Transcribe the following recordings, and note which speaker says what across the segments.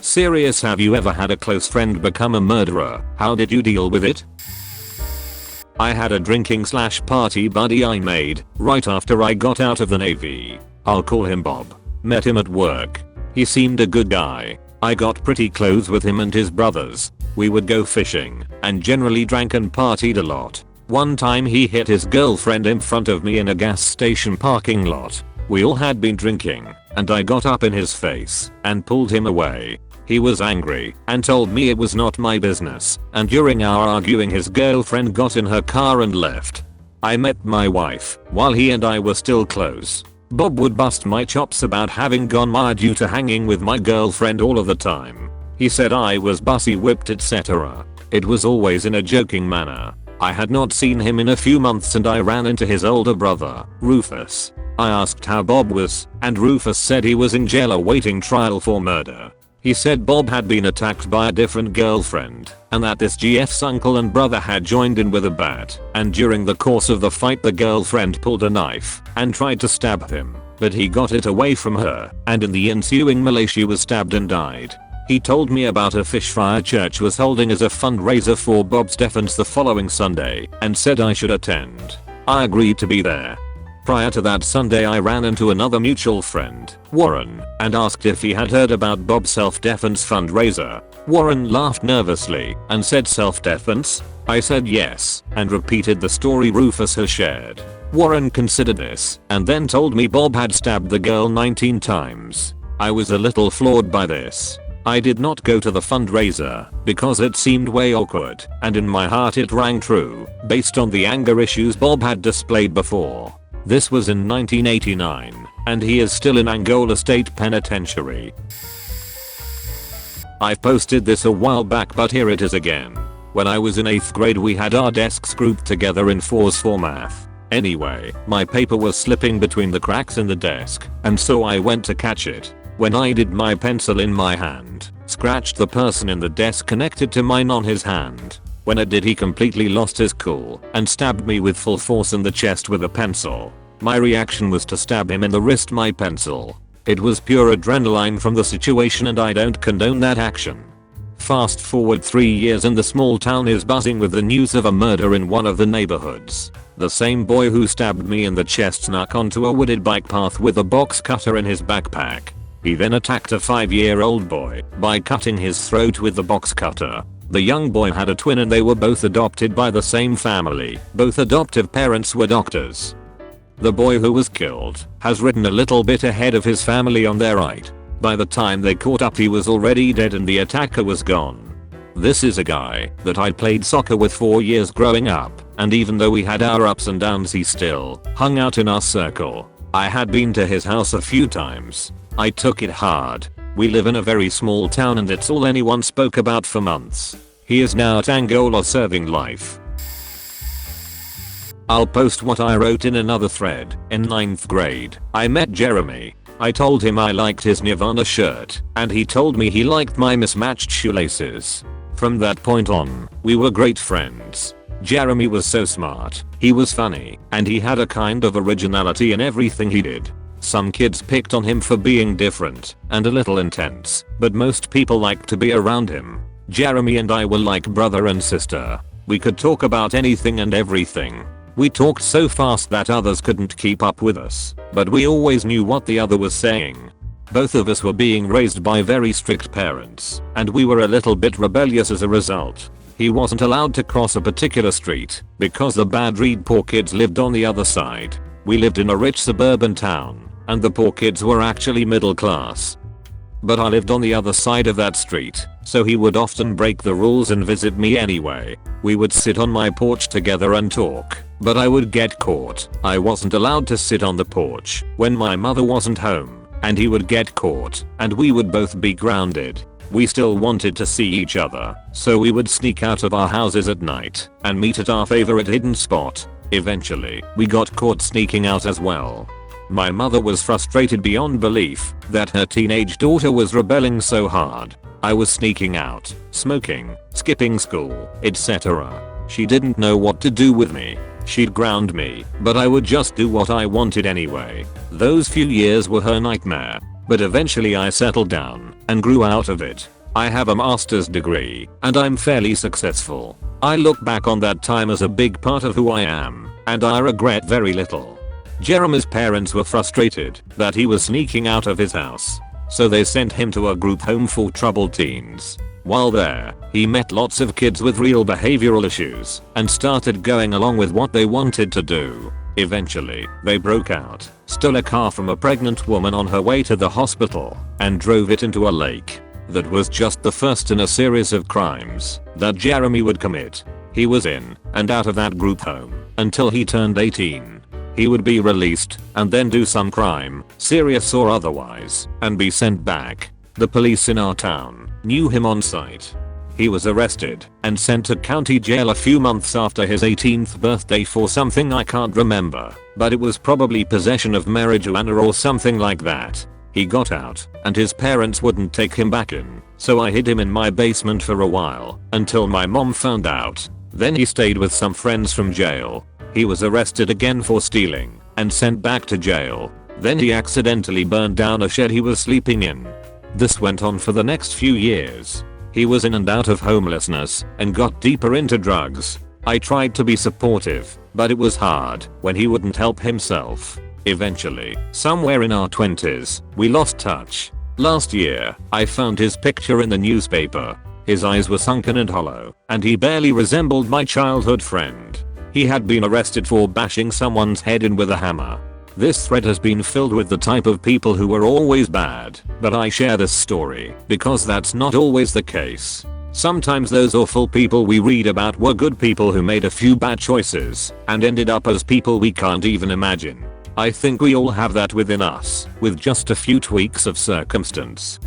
Speaker 1: Serious, have you ever had a close friend become a murderer? How did you deal with it? I had a drinking/party buddy I made right after I got out of the Navy. I'll call him Bob. Met him at work. He seemed a good guy. I got pretty close with him and his brothers. We would go fishing and generally drank and partied a lot. One time he hit his girlfriend in front of me in a gas station parking lot. We all had been drinking and I got up in his face and pulled him away. He was angry and told me it was not my business, and during our arguing his girlfriend got in her car and left. I met my wife while he and I were still close. Bob would bust my chops about having gone mad due to hanging with my girlfriend all of the time. He said I was bussy whipped, etc. It was always in a joking manner. I had not seen him in a few months and I ran into his older brother, Rufus. I asked how Bob was, and Rufus said he was in jail awaiting trial for murder. He said Bob had been attacked by a different girlfriend and that this GF's uncle and brother had joined in with a bat, and during the course of the fight the girlfriend pulled a knife and tried to stab him, but he got it away from her, and in the ensuing melee she was stabbed and died. He told me about a fish fry church was holding as a fundraiser for Bob's defense the following Sunday and said I should attend. I agreed to be there. Prior to that Sunday I ran into another mutual friend, Warren, and asked if he had heard about Bob's self-defense fundraiser. Warren laughed nervously and said self-defense? I said yes, and repeated the story Rufus has shared. Warren considered this and then told me Bob had stabbed the girl 19 times. I was a little floored by this. I did not go to the fundraiser because it seemed way awkward, and in my heart it rang true, based on the anger issues Bob had displayed before. This was in 1989, and he is still in Angola State Penitentiary. I posted this a while back but here it is again. When I was in 8th grade we had our desks grouped together in 4s for math. Anyway, my paper was slipping between the cracks in the desk, and so I went to catch it. When I did, my pencil in my hand scratched the person in the desk connected to mine on his hand. When it did, he completely lost his cool and stabbed me with full force in the chest with a pencil. My reaction was to stab him in the wrist my pencil. It was pure adrenaline from the situation and I don't condone that action. Fast forward 3 years and the small town is buzzing with the news of a murder in one of the neighborhoods. The same boy who stabbed me in the chest snuck onto a wooded bike path with a box cutter in his backpack. He then attacked a 5-year-old boy by cutting his throat with the box cutter. The young boy had a twin and they were both adopted by the same family. Both adoptive parents were doctors. The boy who was killed has ridden a little bit ahead of his family on their right. By the time they caught up he was already dead and the attacker was gone. This is a guy that I played soccer with 4 years growing up, and even though we had our ups and downs he still hung out in our circle. I had been to his house a few times. I took it hard. We live in a very small town and it's all anyone spoke about for months. He is now at Angola serving life. I'll post what I wrote in another thread. In 9th grade, I met Jeremy. I told him I liked his Nirvana shirt, and he told me he liked my mismatched shoelaces. From that point on, we were great friends. Jeremy was so smart, he was funny, and he had a kind of originality in everything he did. Some kids picked on him for being different and a little intense, but most people liked to be around him. Jeremy and I were like brother and sister. We could talk about anything and everything. We talked so fast that others couldn't keep up with us, but we always knew what the other was saying. Both of us were being raised by very strict parents, and we were a little bit rebellious as a result. He wasn't allowed to cross a particular street because the bad read poor kids lived on the other side. We lived in a rich suburban town, and the poor kids were actually middle class. But I lived on the other side of that street, so he would often break the rules and visit me anyway. We would sit on my porch together and talk, but I would get caught. I wasn't allowed to sit on the porch when my mother wasn't home, and he would get caught, and we would both be grounded. We still wanted to see each other, so we would sneak out of our houses at night and meet at our favorite hidden spot. Eventually, we got caught sneaking out as well. My mother was frustrated beyond belief that her teenage daughter was rebelling so hard. I was sneaking out, smoking, skipping school, etc. She didn't know what to do with me. She'd ground me, but I would just do what I wanted anyway. Those few years were her nightmare. but eventually I settled down and grew out of it. I have a master's degree and I'm fairly successful. I look back on that time as a big part of who I am, and I regret very little. Jeremy's parents were frustrated that he was sneaking out of his house, so they sent him to a group home for troubled teens. While there, he met lots of kids with real behavioral issues and started going along with what they wanted to do. Eventually, they broke out, stole a car from a pregnant woman on her way to the hospital, and drove it into a lake. That was just the first in a series of crimes that Jeremy would commit. He was in and out of that group home until he turned 18. He would be released and then do some crime, serious or otherwise, and be sent back. The police in our town knew him on sight. He was arrested and sent to county jail a few months after his 18th birthday for something I can't remember, but it was probably possession of marijuana or something like that. He got out and his parents wouldn't take him back in, so I hid him in my basement for a while until my mom found out. Then he stayed with some friends from jail. He was arrested again for stealing and sent back to jail. Then he accidentally burned down a shed he was sleeping in. This went on for the next few years. He was in and out of homelessness and got deeper into drugs. I tried to be supportive, but it was hard when he wouldn't help himself. Eventually, somewhere in our 20s, we lost touch. Last year, I found his picture in the newspaper. His eyes were sunken and hollow, and he barely resembled my childhood friend. He had been arrested for bashing someone's head in with a hammer. This thread has been filled with the type of people who were always bad, but I share this story because that's not always the case. Sometimes those awful people we read about were good people who made a few bad choices and ended up as people we can't even imagine. I think we all have that within us, with just a few tweaks of circumstance.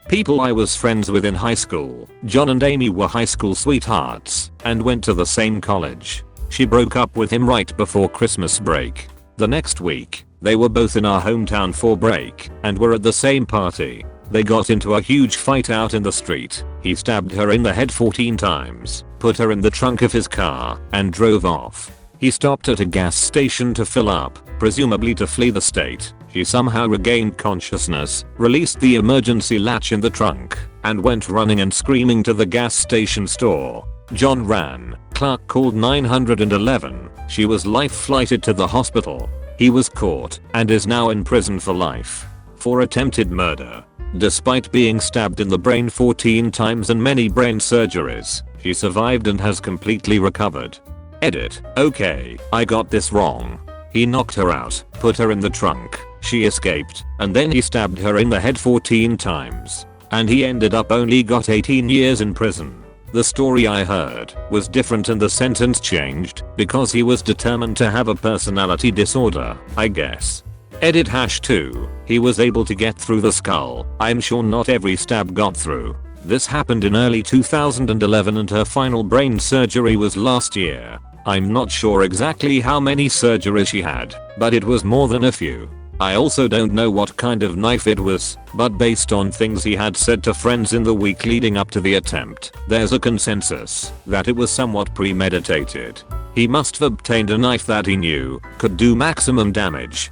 Speaker 1: People I was friends with in high school. John and Amy were high school sweethearts and went to the same college. She broke up with him right before Christmas break. The next week, they were both in our hometown for break and were at the same party. They got into a huge fight out in the street. He stabbed her in the head 14 times, put her in the trunk of his car, and drove off. He stopped at a gas station to fill up, presumably to flee the state. She somehow regained consciousness, released the emergency latch in the trunk, and went running and screaming to the gas station store. John ran. Clark called 911. She was life-flighted to the hospital. He was caught and is now in prison for life for attempted murder. Despite being stabbed in the brain 14 times and many brain surgeries, she survived and has completely recovered. Edit. Okay, I got this wrong. He knocked her out, put her in the trunk, she escaped, and then he stabbed her in the head 14 times. And he ended up only got 18 years in prison. The story I heard was different and the sentence changed because he was determined to have a personality disorder, I guess. Edit #2. He was able to get through the skull. I'm sure not every stab got through. This happened in early 2011 and her final brain surgery was last year. I'm not sure exactly how many surgeries she had, but it was more than a few. I also don't know what kind of knife it was, but based on things he had said to friends in the week leading up to the attempt, there's a consensus that it was somewhat premeditated. He must have obtained a knife that he knew could do maximum damage.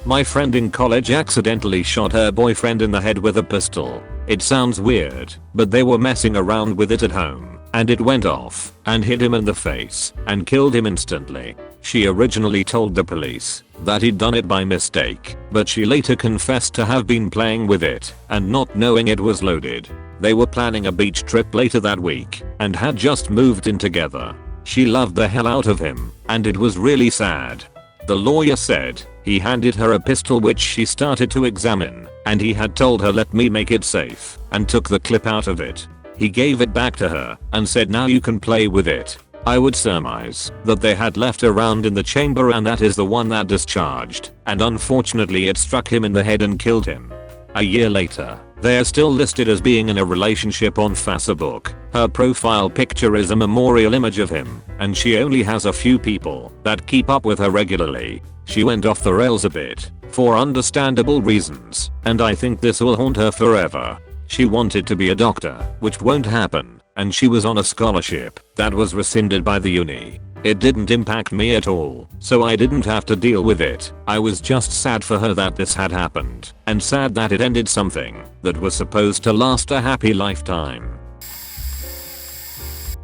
Speaker 1: My friend in college accidentally shot her boyfriend in the head with a pistol. It sounds weird, but they were messing around with it at home, and it went off and hit him in the face and killed him instantly. She originally told the police that he'd done it by mistake, but she later confessed to have been playing with it and not knowing it was loaded. They were planning a beach trip later that week and had just moved in together. She loved the hell out of him, and it was really sad. The lawyer said he handed her a pistol which she started to examine, and he had told her, "Let me make it safe," and took the clip out of it. He gave it back to her and said, "Now you can play with it." I would surmise that they had left a round in the chamber and that is the one that discharged, and unfortunately it struck him in the head and killed him. A year later, they are still listed as being in a relationship on Facebook. Her profile picture is a memorial image of him, and she only has a few people that keep up with her regularly. She went off the rails a bit, for understandable reasons, and I think this will haunt her forever. She wanted to be a doctor, which won't happen, and she was on a scholarship that was rescinded by the uni. It didn't impact me at all, so I didn't have to deal with it. I was just sad for her that this had happened, and sad that it ended something that was supposed to last a happy lifetime.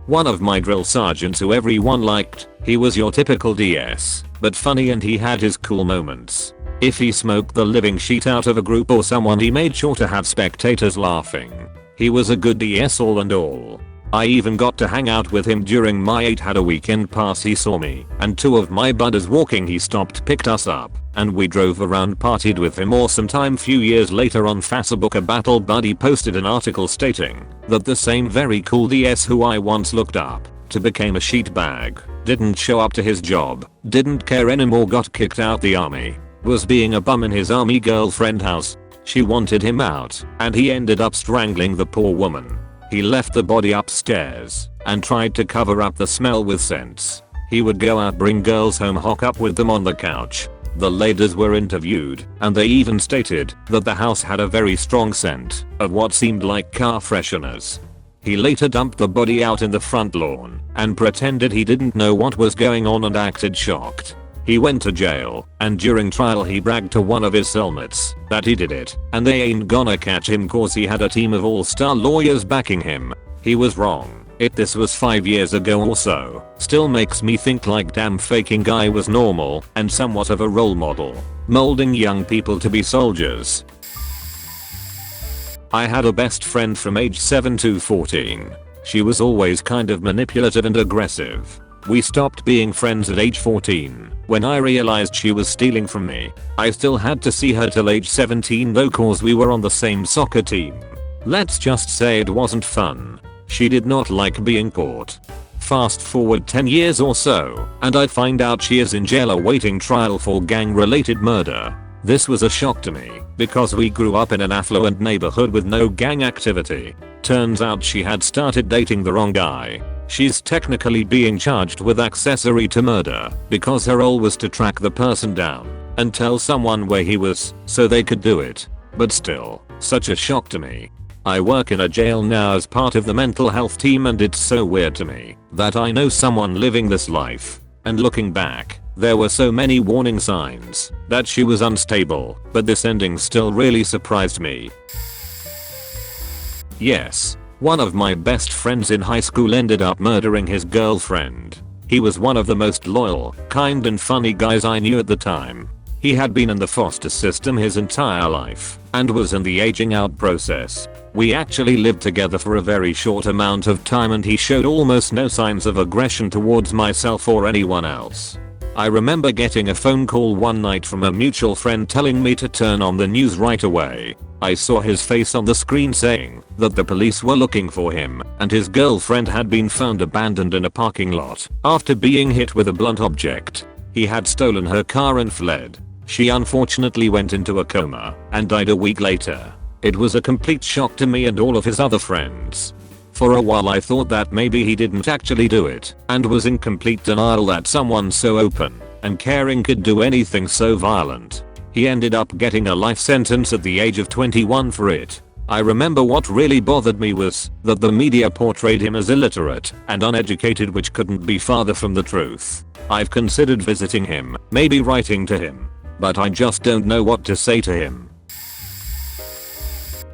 Speaker 1: One of my drill sergeants who everyone liked, he was your typical DS, but funny, and he had his cool moments. If he smoked the living shit out of a group or someone, he made sure to have spectators laughing. He was a good DS all and all. I even got to hang out with him during my 8 had a weekend pass. He saw me and 2 of my buddies walking, he stopped, picked us up, and we drove around, partied with him. Awesome time. Few years later on Facebook, a battle buddy posted an article stating that the same very cool DS who I once looked up to became a sheet bag, didn't show up to his job, didn't care anymore, got kicked out the army, was being a bum in his army girlfriend house. She wanted him out, and he ended up strangling the poor woman. He left the body upstairs and tried to cover up the smell with scents. He would go out, bring girls home, hook up with them on the couch. The ladies were interviewed, and they even stated that the house had a very strong scent of what seemed like car fresheners. He later dumped the body out in the front lawn and pretended he didn't know what was going on and acted shocked. He went to jail, and during trial he bragged to one of his cellmates that he did it, and they ain't gonna catch him cause he had a team of all-star lawyers backing him. He was wrong. This was 5 years ago or so. Still makes me think like, damn, faking guy was normal and somewhat of a role model, molding young people to be soldiers. I had a best friend from age 7 to 14. She was always kind of manipulative and aggressive. We stopped being friends at age 14 when I realized she was stealing from me. I still had to see her till age 17 though, cause we were on the same soccer team. Let's just say it wasn't fun. She did not like being caught. Fast forward 10 years or so, and I find out she is in jail awaiting trial for gang-related murder. This was a shock to me, because we grew up in an affluent neighborhood with no gang activity. Turns out she had started dating the wrong guy. She's technically being charged with accessory to murder because her role was to track the person down and tell someone where he was so they could do it. But still, such a shock to me. I work in a jail now as part of the mental health team, and it's so weird to me that I know someone living this life. And looking back, there were so many warning signs that she was unstable, but this ending still really surprised me. Yes. One of my best friends in high school ended up murdering his girlfriend. He was one of the most loyal, kind and funny guys I knew at the time. He had been in the foster system his entire life and was in the aging out process. We actually lived together for a very short amount of time, and he showed almost no signs of aggression towards myself or anyone else. I remember getting a phone call one night from a mutual friend telling me to turn on the news right away. I saw his face on the screen saying that the police were looking for him and his girlfriend had been found abandoned in a parking lot after being hit with a blunt object. He had stolen her car and fled. She unfortunately went into a coma and died a week later. It was a complete shock to me and all of his other friends. For a while I thought that maybe he didn't actually do it and was in complete denial that someone so open and caring could do anything so violent. He ended up getting a life sentence at the age of 21 for it. I remember what really bothered me was that the media portrayed him as illiterate and uneducated, which couldn't be farther from the truth. I've considered visiting him, maybe writing to him, but I just don't know what to say to him.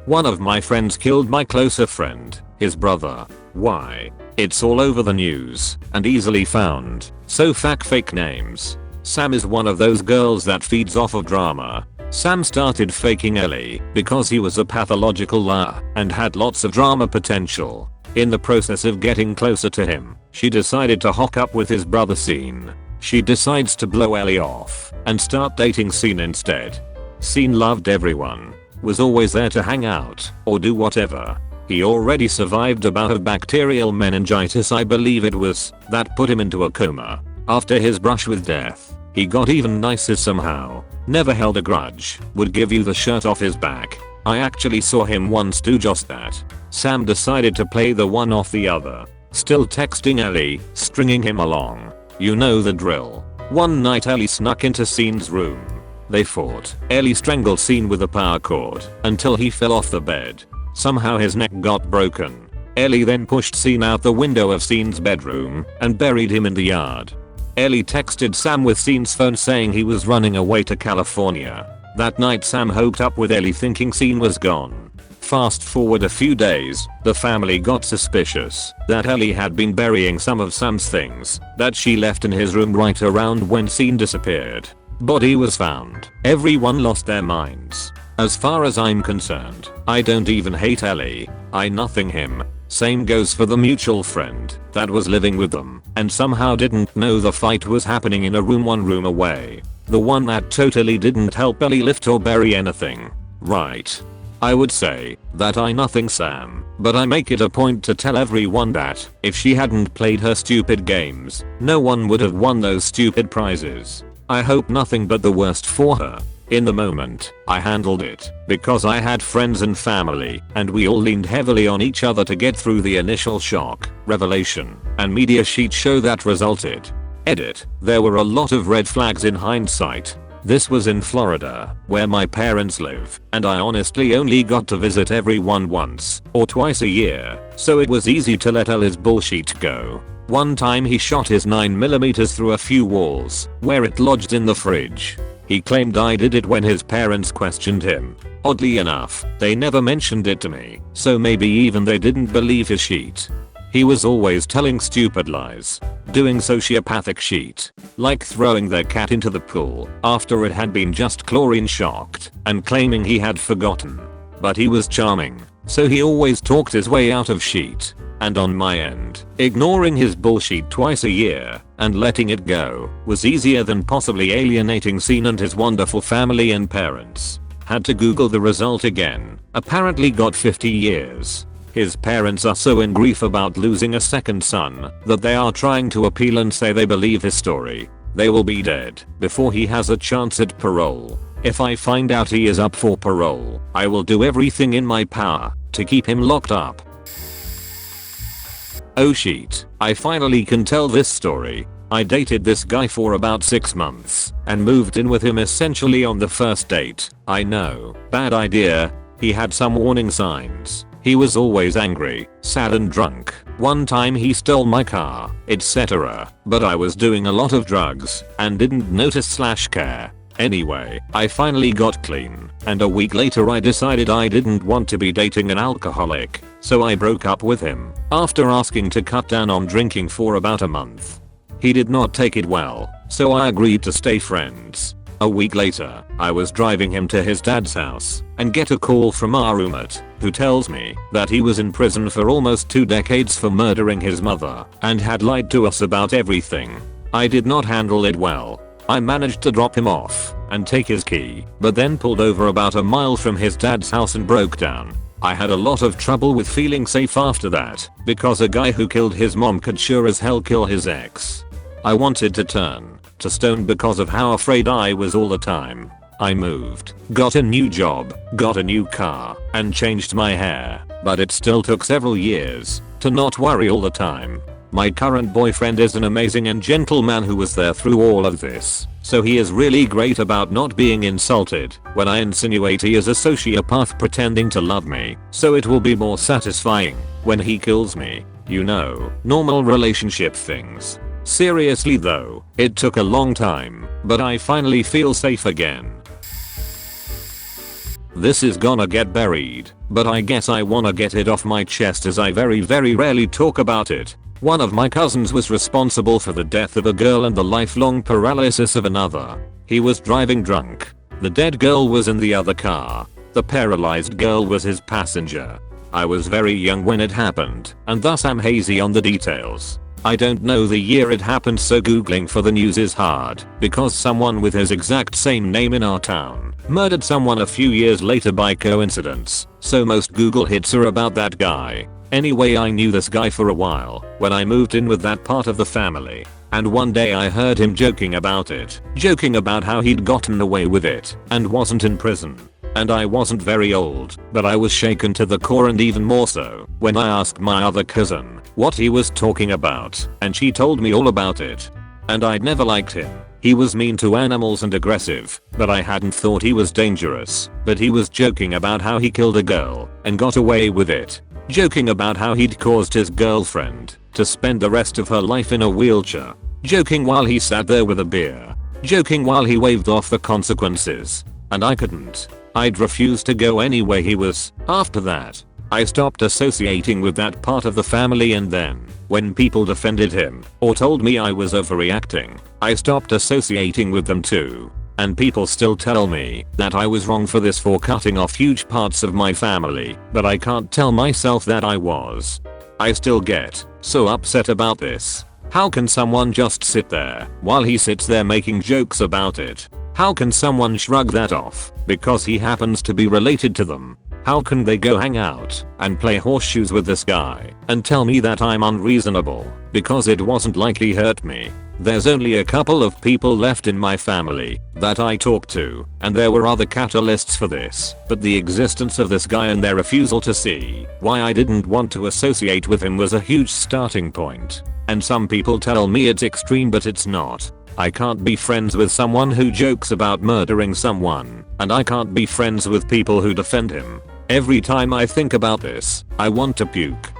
Speaker 1: One of my friends killed my closer friend, his brother. Why? It's all over the news and easily found, so fake names. Sam is one of those girls that feeds off of drama. Sam started faking Ellie because he was a pathological liar and had lots of drama potential. In the process of getting closer to him, she decided to hook up with his brother Scene. She decides to blow Ellie off and start dating Scene instead. Scene loved everyone, was always there to hang out or do whatever. He already survived a bout of bacterial meningitis, I believe it was, that put him into a coma. After his brush with death, he got even nicer somehow. Never held a grudge, would give you the shirt off his back. I actually saw him once do just that. Sam decided to play the one off the other. Still texting Ellie, stringing him along. You know the drill. One night Ellie snuck into Scene's room. They fought. Ellie strangled Scene with a power cord until he fell off the bed. Somehow his neck got broken. Ellie then pushed Sean out the window of Sean's bedroom and buried him in the yard. Ellie texted Sam with Sean's phone saying he was running away to California. That night Sam hooked up with Ellie thinking Sean was gone. Fast forward a few days, the family got suspicious that Ellie had been burying some of Sam's things that she left in his room right around when Sean disappeared. Body was found. Everyone lost their minds. As far as I'm concerned, I don't even hate Ellie. I nothing him. Same goes for the mutual friend that was living with them and somehow didn't know the fight was happening in a room one room away. The one that totally didn't help Ellie lift or bury anything. Right. I would say that I nothing Sam, but I make it a point to tell everyone that if she hadn't played her stupid games, no one would have won those stupid prizes. I hope nothing but the worst for her. In the moment, I handled it because I had friends and family and we all leaned heavily on each other to get through the initial shock, revelation, and media sheet show that resulted. Edit. There were a lot of red flags in hindsight. This was in Florida, where my parents live, and I honestly only got to visit everyone once or twice a year, so it was easy to let Ellie's bullshit go. One time he shot his 9mm through a few walls, where it lodged in the fridge. He claimed I did it when his parents questioned him. Oddly enough, they never mentioned it to me, so maybe even they didn't believe his shit. He was always telling stupid lies, doing sociopathic shit, like throwing their cat into the pool after it had been just chlorine shocked and claiming he had forgotten. But he was charming, so he always talked his way out of shit. And on my end, ignoring his bullshit twice a year and letting it go was easier than possibly alienating Sean and his wonderful family and parents. Had to Google the result again. Apparently got 50 years. His parents are so in grief about losing a second son that they are trying to appeal and say they believe his story. They will be dead before he has a chance at parole. If I find out he is up for parole, I will do everything in my power to keep him locked up. Oh shit, I finally can tell this story. I dated this guy for about 6 months and moved in with him essentially on the first date. I know, bad idea. He had some warning signs. He was always angry, sad and drunk. One time he stole my car, etc. But I was doing a lot of drugs and didn't notice/care. Anyway, I finally got clean, and a week later I decided I didn't want to be dating an alcoholic, so I broke up with him after asking to cut down on drinking for about a month. He did not take it well, so I agreed to stay friends. A week later, I was driving him to his dad's house and get a call from our roommate, who tells me that he was in prison for almost 2 decades for murdering his mother and had lied to us about everything. I did not handle it well. I managed to drop him off and take his key, but then pulled over about a mile from his dad's house and broke down. I had a lot of trouble with feeling safe after that, because a guy who killed his mom could sure as hell kill his ex. I wanted to turn to stone because of how afraid I was all the time. I moved, got a new job, got a new car, and changed my hair, but it still took several years to not worry all the time. My current boyfriend is an amazing and gentle man who was there through all of this, so he is really great about not being insulted when I insinuate he is a sociopath pretending to love me, so it will be more satisfying when he kills me. You know, normal relationship things. Seriously though, it took a long time, but I finally feel safe again. This is gonna get buried, but I guess I wanna get it off my chest as I very rarely talk about it. One of my cousins was responsible for the death of a girl and the lifelong paralysis of another. He was driving drunk. The dead girl was in the other car. The paralyzed girl was his passenger. I was very young when it happened, and thus I'm hazy on the details. I don't know the year it happened, so googling for the news is hard, because someone with his exact same name in our town murdered someone a few years later by coincidence, so most Google hits are about that guy. Anyway, I knew this guy for a while when I moved in with that part of the family, and one day I heard him joking about it, joking about how he'd gotten away with it and wasn't in prison. And I wasn't very old, but I was shaken to the core, and even more so when I asked my other cousin what he was talking about, and she told me all about it. and I'd never liked him. He was mean to animals and aggressive, but I hadn't thought he was dangerous. But he was joking about how he killed a girl and got away with it. Joking about how he'd caused his girlfriend to spend the rest of her life in a wheelchair. Joking while he sat there with a beer. Joking while he waved off the consequences. And I couldn't. I'd refuse to go anywhere he was. After that, I stopped associating with that part of the family, and then, when people defended him or told me I was overreacting, I stopped associating with them too. And people still tell me that I was wrong for this, for cutting off huge parts of my family, but I can't tell myself that I was. I still get so upset about this. How can someone just sit there while he sits there making jokes about it? How can someone shrug that off because he happens to be related to them? How can they go hang out and play horseshoes with this guy and tell me that I'm unreasonable because it wasn't like he hurt me? There's only a couple of people left in my family that I talk to, and there were other catalysts for this, but the existence of this guy and their refusal to see why I didn't want to associate with him was a huge starting point. And some people tell me it's extreme, but it's not. I can't be friends with someone who jokes about murdering someone, and I can't be friends with people who defend him. Every time I think about this, I want to puke.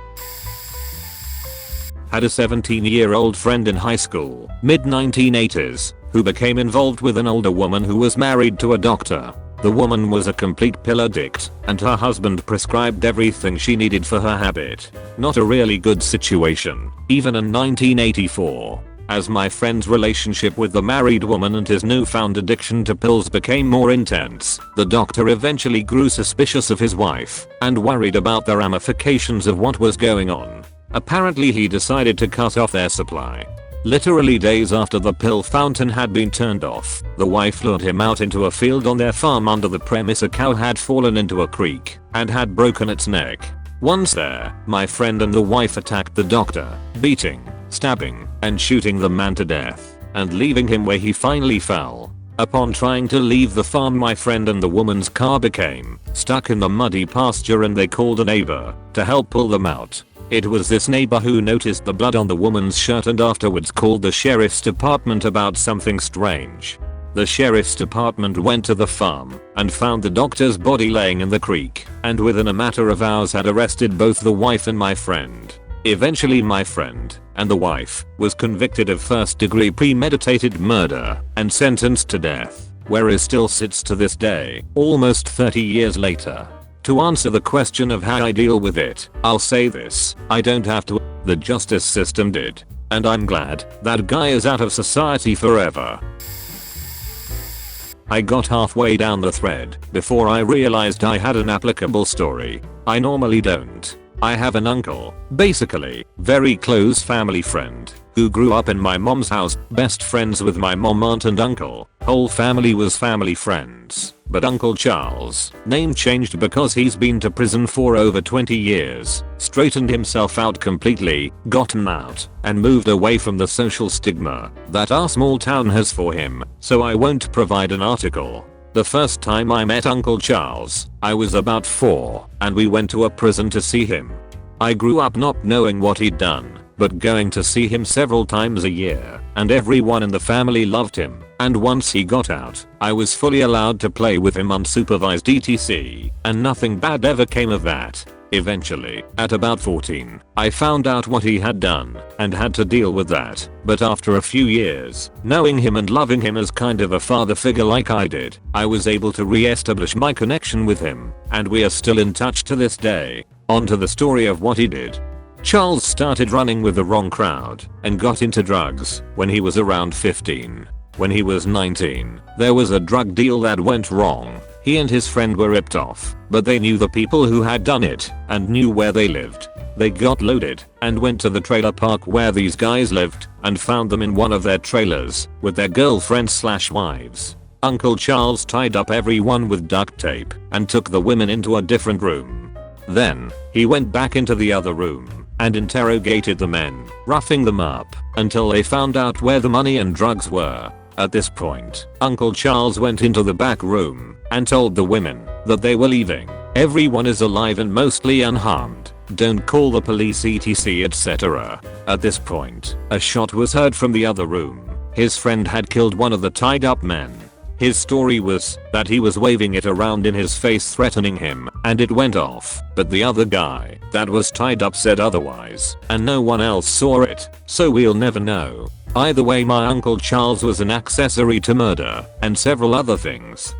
Speaker 1: Had a 17-year-old friend in high school, mid-1980s, who became involved with an older woman who was married to a doctor. The woman was a complete pill addict, and her husband prescribed everything she needed for her habit. Not a really good situation, even in 1984. As my friend's relationship with the married woman and his newfound addiction to pills became more intense, the doctor eventually grew suspicious of his wife and worried about the ramifications of what was going on. Apparently he decided to cut off their supply. Literally days after the pill fountain had been turned off, the wife lured him out into a field on their farm. Under the premise a cow had fallen into a creek and had broken its neck. Once there, my friend and the wife attacked the doctor, beating, stabbing, and shooting the man to death, and leaving him where he finally fell. Upon trying to leave the farm, my friend and the woman's car became stuck in the muddy pasture, and they called a neighbor to help pull them out. It was this neighbor who noticed the blood on the woman's shirt and afterwards called the sheriff's department about something strange. The sheriff's department went to the farm and found the doctor's body laying in the creek, and within a matter of hours had arrested both the wife and my friend. Eventually my friend and the wife was convicted of first-degree premeditated murder and sentenced to death, where he still sits to this day, almost 30 years later. To answer the question of how I deal with it, I'll say this: I don't have to. The justice system did. And I'm glad that guy is out of society forever. I got halfway down the thread before I realized I had an applicable story. I normally don't. I have an uncle, basically, very close family friend, who grew up in my mom's house, best friends with my mom, aunt and uncle. Whole family was family friends. But Uncle Charles, name changed because he's been to prison for over 20 years, straightened himself out completely, gotten out, and moved away from the social stigma that our small town has for him, so I won't provide an article. The first time I met Uncle Charles, I was about 4, and we went to a prison to see him. I grew up not knowing what he'd done, but going to see him several times a year, and everyone in the family loved him. And once he got out, I was fully allowed to play with him unsupervised etc, and nothing bad ever came of that. Eventually, at about 14, I found out what he had done and had to deal with that. But after a few years, knowing him and loving him as kind of a father figure like I did, I was able to re-establish my connection with him, and we are still in touch to this day. On to the story of what he did. Charles started running with the wrong crowd and got into drugs when he was around 15. When he was 19, there was a drug deal that went wrong. He and his friend were ripped off, but they knew the people who had done it and knew where they lived. They got loaded and went to the trailer park where these guys lived and found them in one of their trailers with their girlfriends/wives. Uncle Charles tied up everyone with duct tape and took the women into a different room. Then, he went back into the other room and interrogated the men, roughing them up until they found out where the money and drugs were. At this point, Uncle Charles went into the back room and told the women that they were leaving. Everyone is alive and mostly unharmed. Don't call the police etc etc. At this point, a shot was heard from the other room His friend had killed one of the tied up men. His story was that he was waving it around in his face threatening him and it went off, but the other guy that was tied up said otherwise and no one else saw it, so we'll never know. Either way, my Uncle Charles was an accessory to murder and several other things.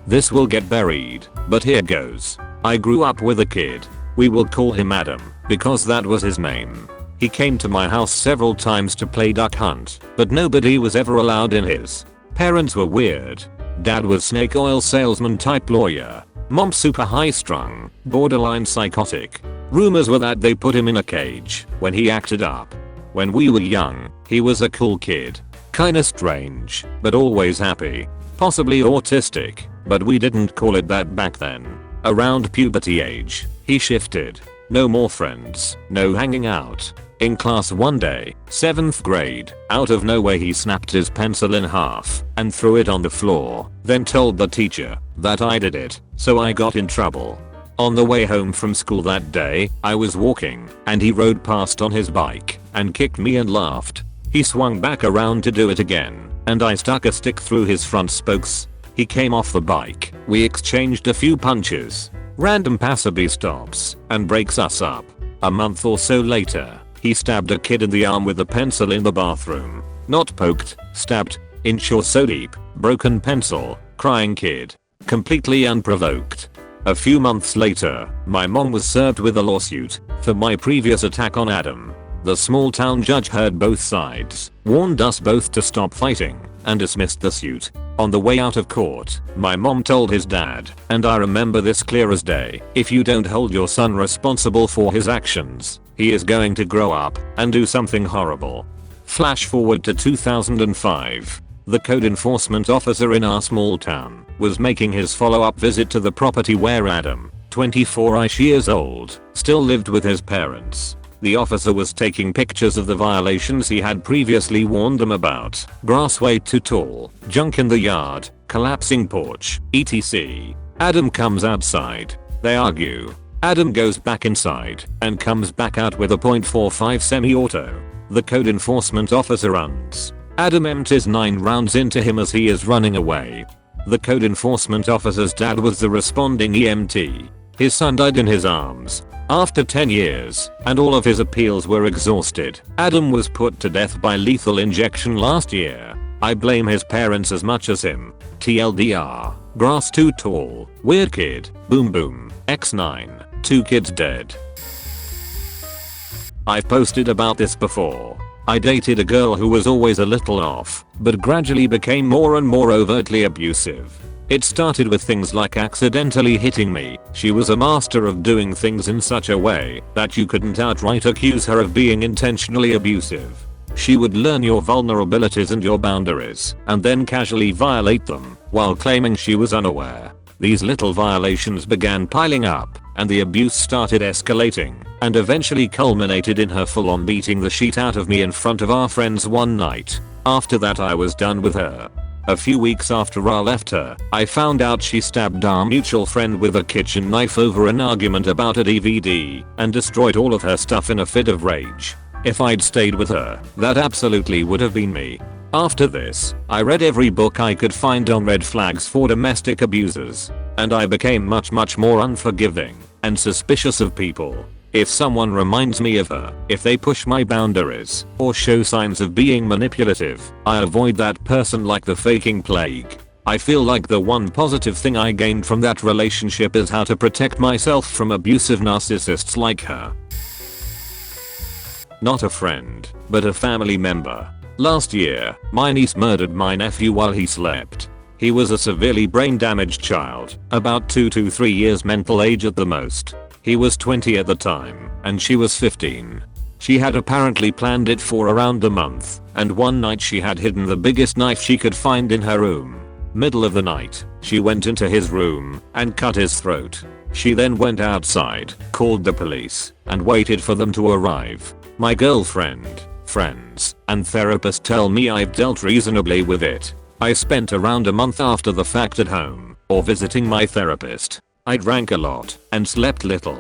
Speaker 1: This will get buried, but here goes. I grew up with a kid. We will call him Adam because that was his name. He came to my house several times to play duck hunt, but nobody was ever allowed in his. Parents were weird. Dad was snake oil salesman type lawyer. Mom super high strung, borderline psychotic. Rumors were that they put him in a cage when he acted up. When we were young, he was a cool kid. Kinda strange, but always happy. Possibly autistic, but we didn't call it that back then. Around puberty age, he shifted. No more friends, no hanging out. In class one day, 7th grade, out of nowhere he snapped his pencil in half and threw it on the floor, then told the teacher that I did it, so I got in trouble. On the way home from school that day, I was walking and he rode past on his bike and kicked me and laughed. He swung back around to do it again and I stuck a stick through his front spokes. He came off the bike, we exchanged a few punches. Random passerby stops and breaks us up. A month or so later, he stabbed a kid in the arm with a pencil in the bathroom. Not poked, stabbed, inch or so deep, broken pencil, crying kid. Completely unprovoked. A few months later, my mom was served with a lawsuit for my previous attack on Adam. The small town judge heard both sides, warned us both to stop fighting, and dismissed the suit. On the way out of court, my mom told his dad, and I remember this clear as day, if you don't hold your son responsible for his actions, he is going to grow up and do something horrible. Flash forward to 2005. The code enforcement officer in our small town was making his follow-up visit to the property where Adam, 24-ish years old, still lived with his parents. The officer was taking pictures of the violations he had previously warned them about. Grass way too tall, junk in the yard, collapsing porch, etc. Adam comes outside. They argue. Adam goes back inside and comes back out with a .45 semi-auto. The code enforcement officer runs. Adam empties 9 rounds into him as he is running away. The code enforcement officer's dad was the responding EMT. His son died in his arms. After 10 years, and all of his appeals were exhausted, Adam was put to death by lethal injection last year. I blame his parents as much as him. TLDR. Grass too tall, weird kid, boom boom, X9, 2 kids dead. I've posted about this before. I dated a girl who was always a little off, but gradually became more and more overtly abusive. It started with things like accidentally hitting me. She was a master of doing things in such a way that you couldn't outright accuse her of being intentionally abusive. She would learn your vulnerabilities and your boundaries, and then casually violate them, while claiming she was unaware. These little violations began piling up, and the abuse started escalating, and eventually culminated in her full-on beating the shit out of me in front of our friends one night. After that I was done with her. A few weeks after I left her, I found out she stabbed our mutual friend with a kitchen knife over an argument about a DVD, and destroyed all of her stuff in a fit of rage. If I'd stayed with her, that absolutely would have been me. After this, I read every book I could find on red flags for domestic abusers, and I became much more unforgiving and suspicious of people. If someone reminds me of her, if they push my boundaries, or show signs of being manipulative, I avoid that person like the faking plague. I feel like the one positive thing I gained from that relationship is how to protect myself from abusive narcissists like her. Not a friend, but a family member. Last year, my niece murdered my nephew while he slept. He was a severely brain damaged child, about 2 to 3 years mental age at the most. He was 20 at the time, and she was 15. She had apparently planned it for around a month, and one night she had hidden the biggest knife she could find in her room. Middle of the night, she went into his room and cut his throat. She then went outside, called the police, and waited for them to arrive. My girlfriend, friends, and therapist tell me I've dealt reasonably with it. I spent around a month after the fact at home, or visiting my therapist. I drank a lot and slept little.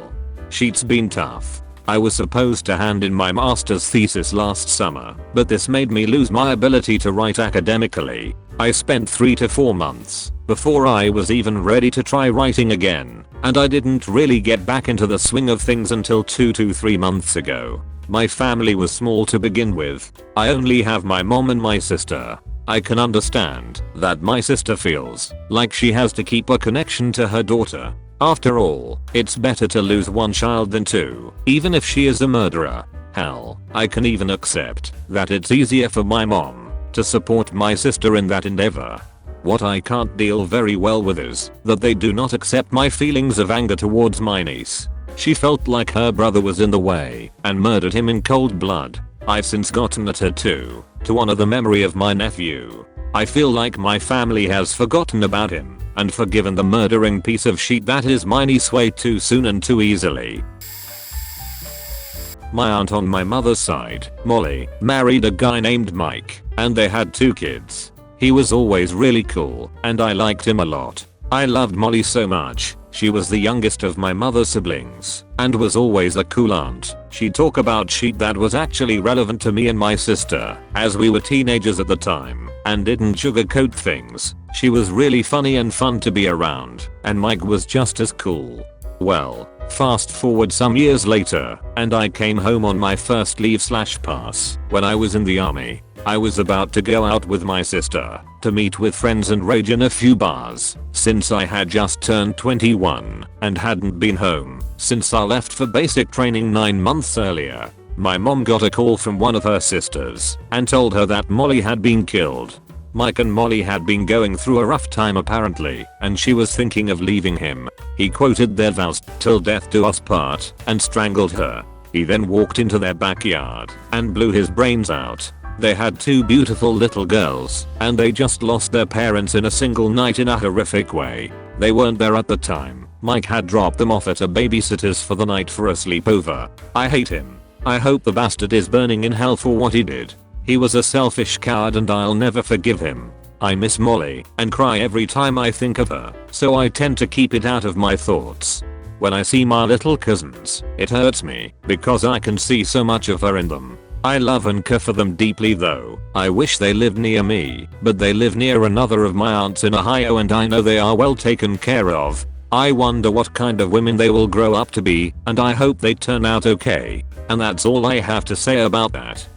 Speaker 1: She's been tough. I was supposed to hand in my master's thesis last summer, but this made me lose my ability to write academically. I spent 3 to 4 months before I was even ready to try writing again, and I didn't really get back into the swing of things until 2 to 3 months ago. My family was small to begin with. I only have my mom and my sister. I can understand that my sister feels like she has to keep a connection to her daughter. After all, it's better to lose one child than two, even if she is a murderer. Hell, I can even accept that it's easier for my mom to support my sister in that endeavor. What I can't deal very well with is that they do not accept my feelings of anger towards my niece. She felt like her brother was in the way and murdered him in cold blood. I've since gotten a tattoo to honor the memory of my nephew. I feel like my family has forgotten about him and forgiven the murdering piece of shit that is my niece way too soon and too easily. My aunt on my mother's side, Molly, married a guy named Mike, and they had 2 kids. He was always really cool, and I liked him a lot. I loved Molly so much. She was the youngest of my mother's siblings and was always a cool aunt. She'd talk about shit that was actually relevant to me and my sister, as we were teenagers at the time, and didn't sugarcoat things. She was really funny and fun to be around, and Mike was just as cool. Well, fast forward some years later, and I came home on my first leave/pass when I was in the army. I was about to go out with my sister to meet with friends and rage in a few bars, since I had just turned 21 and hadn't been home since I left for basic training 9 months earlier. My mom got a call from one of her sisters and told her that Molly had been killed. Mike and Molly had been going through a rough time apparently, and she was thinking of leaving him. He quoted their vows till death do us part and strangled her. He then walked into their backyard and blew his brains out. They had 2 beautiful little girls, and they just lost their parents in a single night in a horrific way. They weren't there at the time. Mike had dropped them off at a babysitter's for the night for a sleepover. I hate him. I hope the bastard is burning in hell for what he did. He was a selfish coward and I'll never forgive him. I miss Molly and cry every time I think of her, so I tend to keep it out of my thoughts. When I see my little cousins, it hurts me because I can see so much of her in them. I love and care for them deeply though. I wish they lived near me, but they live near another of my aunts in Ohio and I know they are well taken care of. I wonder what kind of women they will grow up to be, and I hope they turn out okay. And that's all I have to say about that.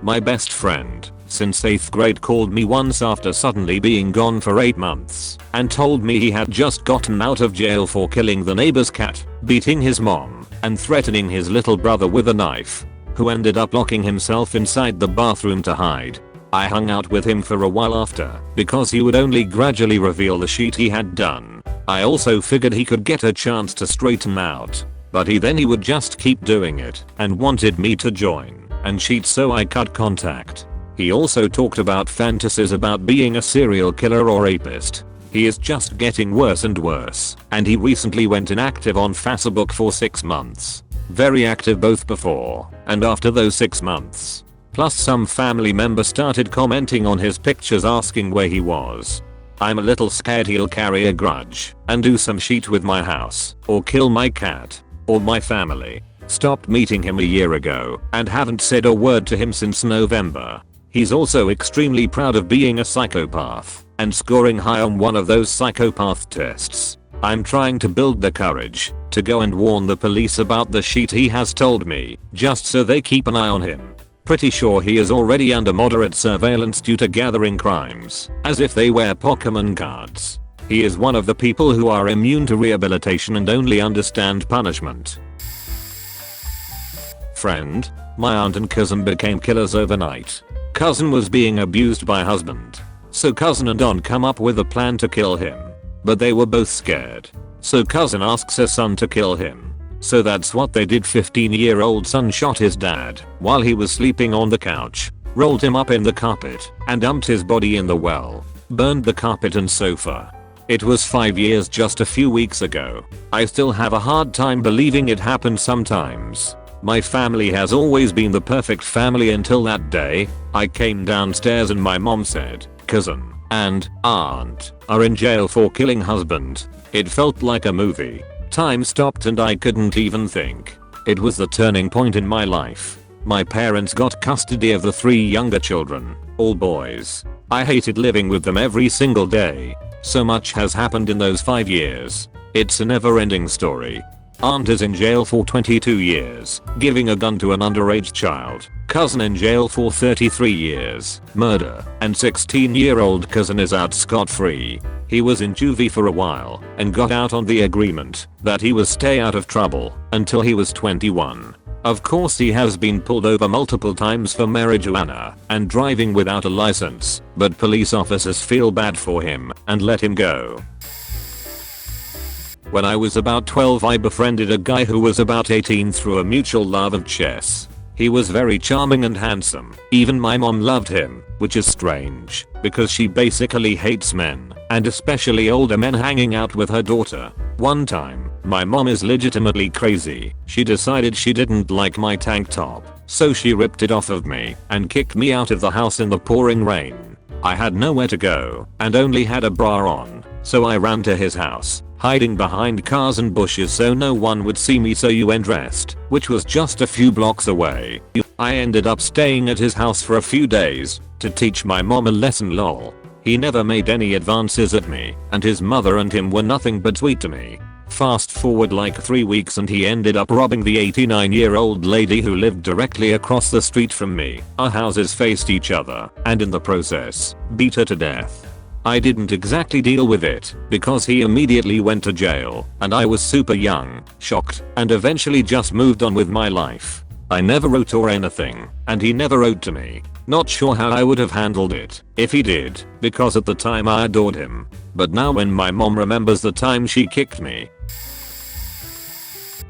Speaker 1: My best friend since 8th grade called me once after suddenly being gone for 8 months and told me he had just gotten out of jail for killing the neighbor's cat, beating his mom, and threatening his little brother with a knife, who ended up locking himself inside the bathroom to hide. I hung out with him for a while after because he would only gradually reveal the shit he had done. I also figured he could get a chance to straighten out, but he would just keep doing it and wanted me to join and cheat, so I cut contact. He also talked about fantasies about being a serial killer or rapist. He is just getting worse and worse, and he recently went inactive on Facebook for 6 months. Very active both before and after those 6 months. Plus some family members started commenting on his pictures asking where he was. I'm a little scared he'll carry a grudge and do some shit with my house, or kill my cat, or my family. Stopped meeting him a year ago and haven't said a word to him since November. He's also extremely proud of being a psychopath and scoring high on one of those psychopath tests. I'm trying to build the courage to go and warn the police about the shit he has told me, just so they keep an eye on him. Pretty sure he is already under moderate surveillance due to gathering crimes, as if they wear Pokemon cards. He is one of the people who are immune to rehabilitation and only understand punishment. Friend, my aunt and cousin became killers overnight. Cousin was being abused by husband, so cousin and aunt come up with a plan to kill him, but they were both scared. So cousin asks her son to kill him. So that's what they did. 15-year-old son shot his dad while he was sleeping on the couch, rolled him up in the carpet, and dumped his body in the well, burned the carpet and sofa. It was 5 years just a few weeks ago. I still have a hard time believing it happened sometimes. My family has always been the perfect family until that day. I came downstairs and my mom said, cousin and aunt are in jail for killing husband. It felt like a movie. Time stopped and I couldn't even think. It was the turning point in my life. My parents got custody of the 3 younger children, all boys. I hated living with them every single day. So much has happened in those 5 years. It's a never-ending story. Aunt is in jail for 22 years, giving a gun to an underage child. Cousin in jail for 33 years, murder, and 16-year-old cousin is out scot-free. He was in juvie for a while and got out on the agreement that he would stay out of trouble until he was 21. Of course he has been pulled over multiple times for marijuana and driving without a license, but police officers feel bad for him and let him go. When I was about 12 I befriended a guy who was about 18 through a mutual love of chess. He was very charming and handsome. Even my mom loved him, which is strange because she basically hates men, and especially older men, hanging out with her daughter. One time, my mom is legitimately crazy. She decided she didn't like my tank top, so she ripped it off of me and kicked me out of the house in the pouring rain. I had nowhere to go and only had a bra on, so I ran to his house, hiding behind cars and bushes so no one would see me, so you went rest, which was just a few blocks away. I ended up staying at his house for a few days to teach my mom a lesson, lol. He never made any advances at me, and his mother and him were nothing but sweet to me. Fast forward like 3 weeks and he ended up robbing the 89-year-old lady who lived directly across the street from me. Our houses faced each other, and in the process, beat her to death. I didn't exactly deal with it because he immediately went to jail and I was super young, shocked, and eventually just moved on with my life. I never wrote or anything, and he never wrote to me. Not sure how I would have handled it if he did, because at the time I adored him. But now when my mom remembers the time she kicked me.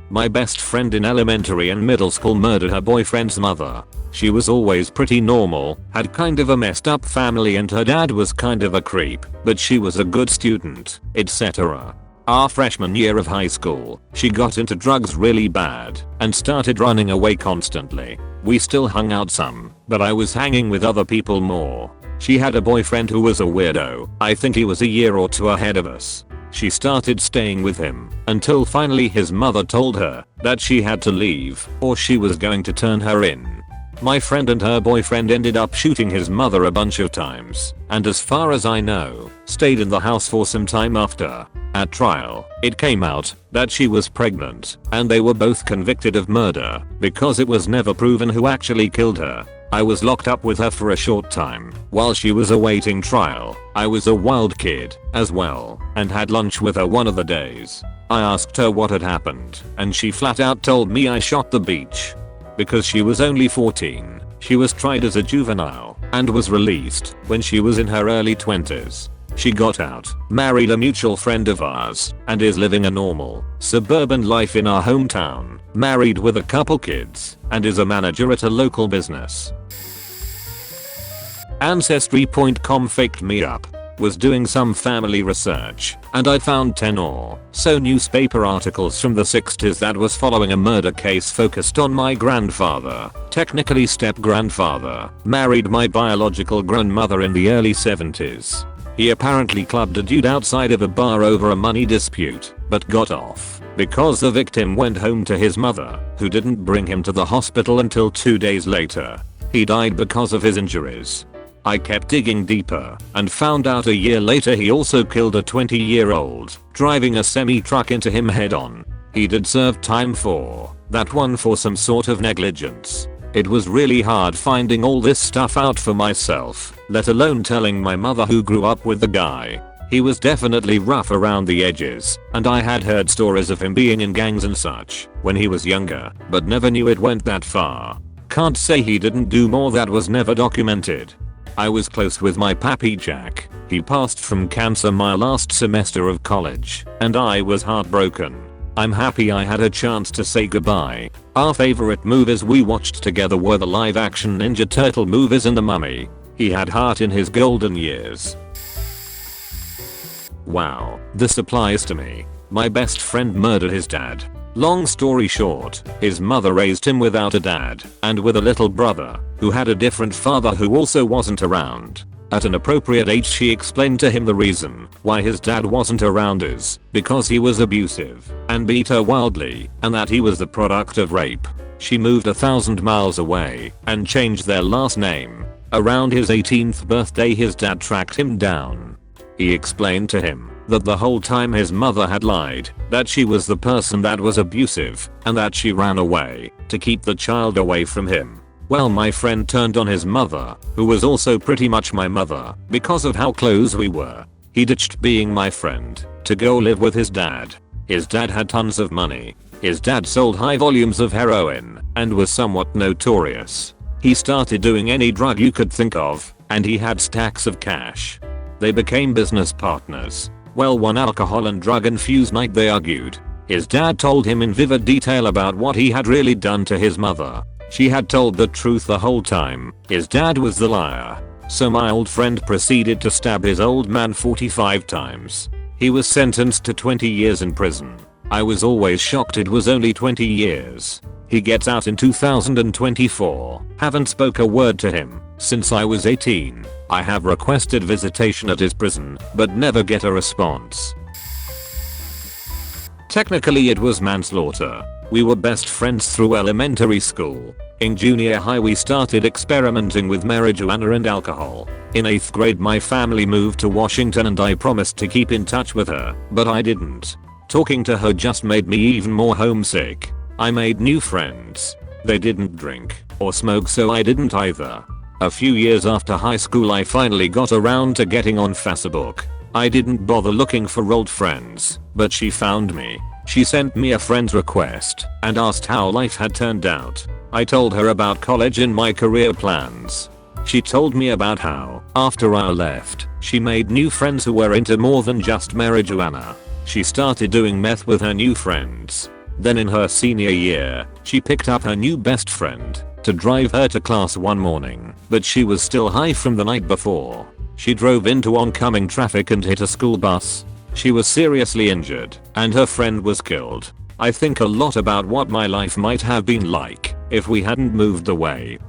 Speaker 1: My best friend in elementary and middle school murdered her boyfriend's mother. She was always pretty normal, had kind of a messed up family, and her dad was kind of a creep, but she was a good student, etc. Our freshman year of high school, she got into drugs really bad and started running away constantly. We still hung out some, but I was hanging with other people more. She had a boyfriend who was a weirdo. I think he was a year or 2 ahead of us. She started staying with him until finally his mother told her that she had to leave or she was going to turn her in. My friend and her boyfriend ended up shooting his mother a bunch of times, and as far as I know, stayed in the house for some time after. At trial, it came out that she was pregnant, and they were both convicted of murder because it was never proven who actually killed her. I was locked up with her for a short time while she was awaiting trial. I was a wild kid as well and had lunch with her one of the days. I asked her what had happened, and she flat out told me I shot the beach. Because she was only 14, she was tried as a juvenile and was released when she was in her early 20s. She got out, married a mutual friend of ours, and is living a normal, suburban life in our hometown, married with a couple kids, and is a manager at a local business. Ancestry.com faked me up. Was doing some family research, and I found 10 or so newspaper articles from the 60s that was following a murder case focused on my grandfather, technically step-grandfather, married my biological grandmother in the early 70s. He apparently clubbed a dude outside of a bar over a money dispute, but got off because the victim went home to his mother, who didn't bring him to the hospital until 2 days later. He died because of his injuries. I kept digging deeper and found out a year later he also killed a 20-year-old, driving a semi-truck into him head-on. He did serve time for that one for some sort of negligence. It was really hard finding all this stuff out for myself, let alone telling my mother, who grew up with the guy. He was definitely rough around the edges, and I had heard stories of him being in gangs and such when he was younger, but never knew it went that far. Can't say he didn't do more that was never documented. I was close with my pappy Jack. He passed from cancer my last semester of college, and I was heartbroken. I'm happy I had a chance to say goodbye. Our favorite movies we watched together were the live-action Ninja Turtle movies and The Mummy. He had heart in his golden years. Wow, this applies to me. My best friend murdered his dad. Long story short, his mother raised him without a dad and with a little brother who had a different father who also wasn't around. At an appropriate age she explained to him the reason why his dad wasn't around is because he was abusive and beat her wildly and that he was the product of rape. She moved 1,000 miles away and changed their last name. Around his 18th birthday his dad tracked him down. He explained to him that the whole time his mother had lied, that she was the person that was abusive and that she ran away to keep the child away from him. Well, my friend turned on his mother, who was also pretty much my mother, because of how close we were. He ditched being my friend to go live with his dad. His dad had tons of money. His dad sold high volumes of heroin and was somewhat notorious. He started doing any drug you could think of, and he had stacks of cash. They became business partners. Well, one alcohol and drug infused night they argued. His dad told him in vivid detail about what he had really done to his mother. She had told the truth the whole time. His dad was the liar. So my old friend proceeded to stab his old man 45 times. He was sentenced to 20 years in prison. I was always shocked it was only 20 years. He gets out in 2024. Haven't spoke a word to him since I was 18. I have requested visitation at his prison, but never get a response. Technically it was manslaughter. We were best friends through elementary school. In junior high we started experimenting with marijuana and alcohol. In 8th grade my family moved to Washington and I promised to keep in touch with her, but I didn't. Talking to her just made me even more homesick. I made new friends. They didn't drink or smoke, so I didn't either. A few years after high school I finally got around to getting on Facebook. I didn't bother looking for old friends, but she found me. She sent me a friend's request and asked how life had turned out. I told her about college and my career plans. She told me about how, after I left, she made new friends who were into more than just marijuana. She started doing meth with her new friends. Then in her senior year, she picked up her new best friend to drive her to class one morning, but she was still high from the night before. She drove into oncoming traffic and hit a school bus. She was seriously injured, and her friend was killed. I think a lot about what my life might have been like if we hadn't moved away.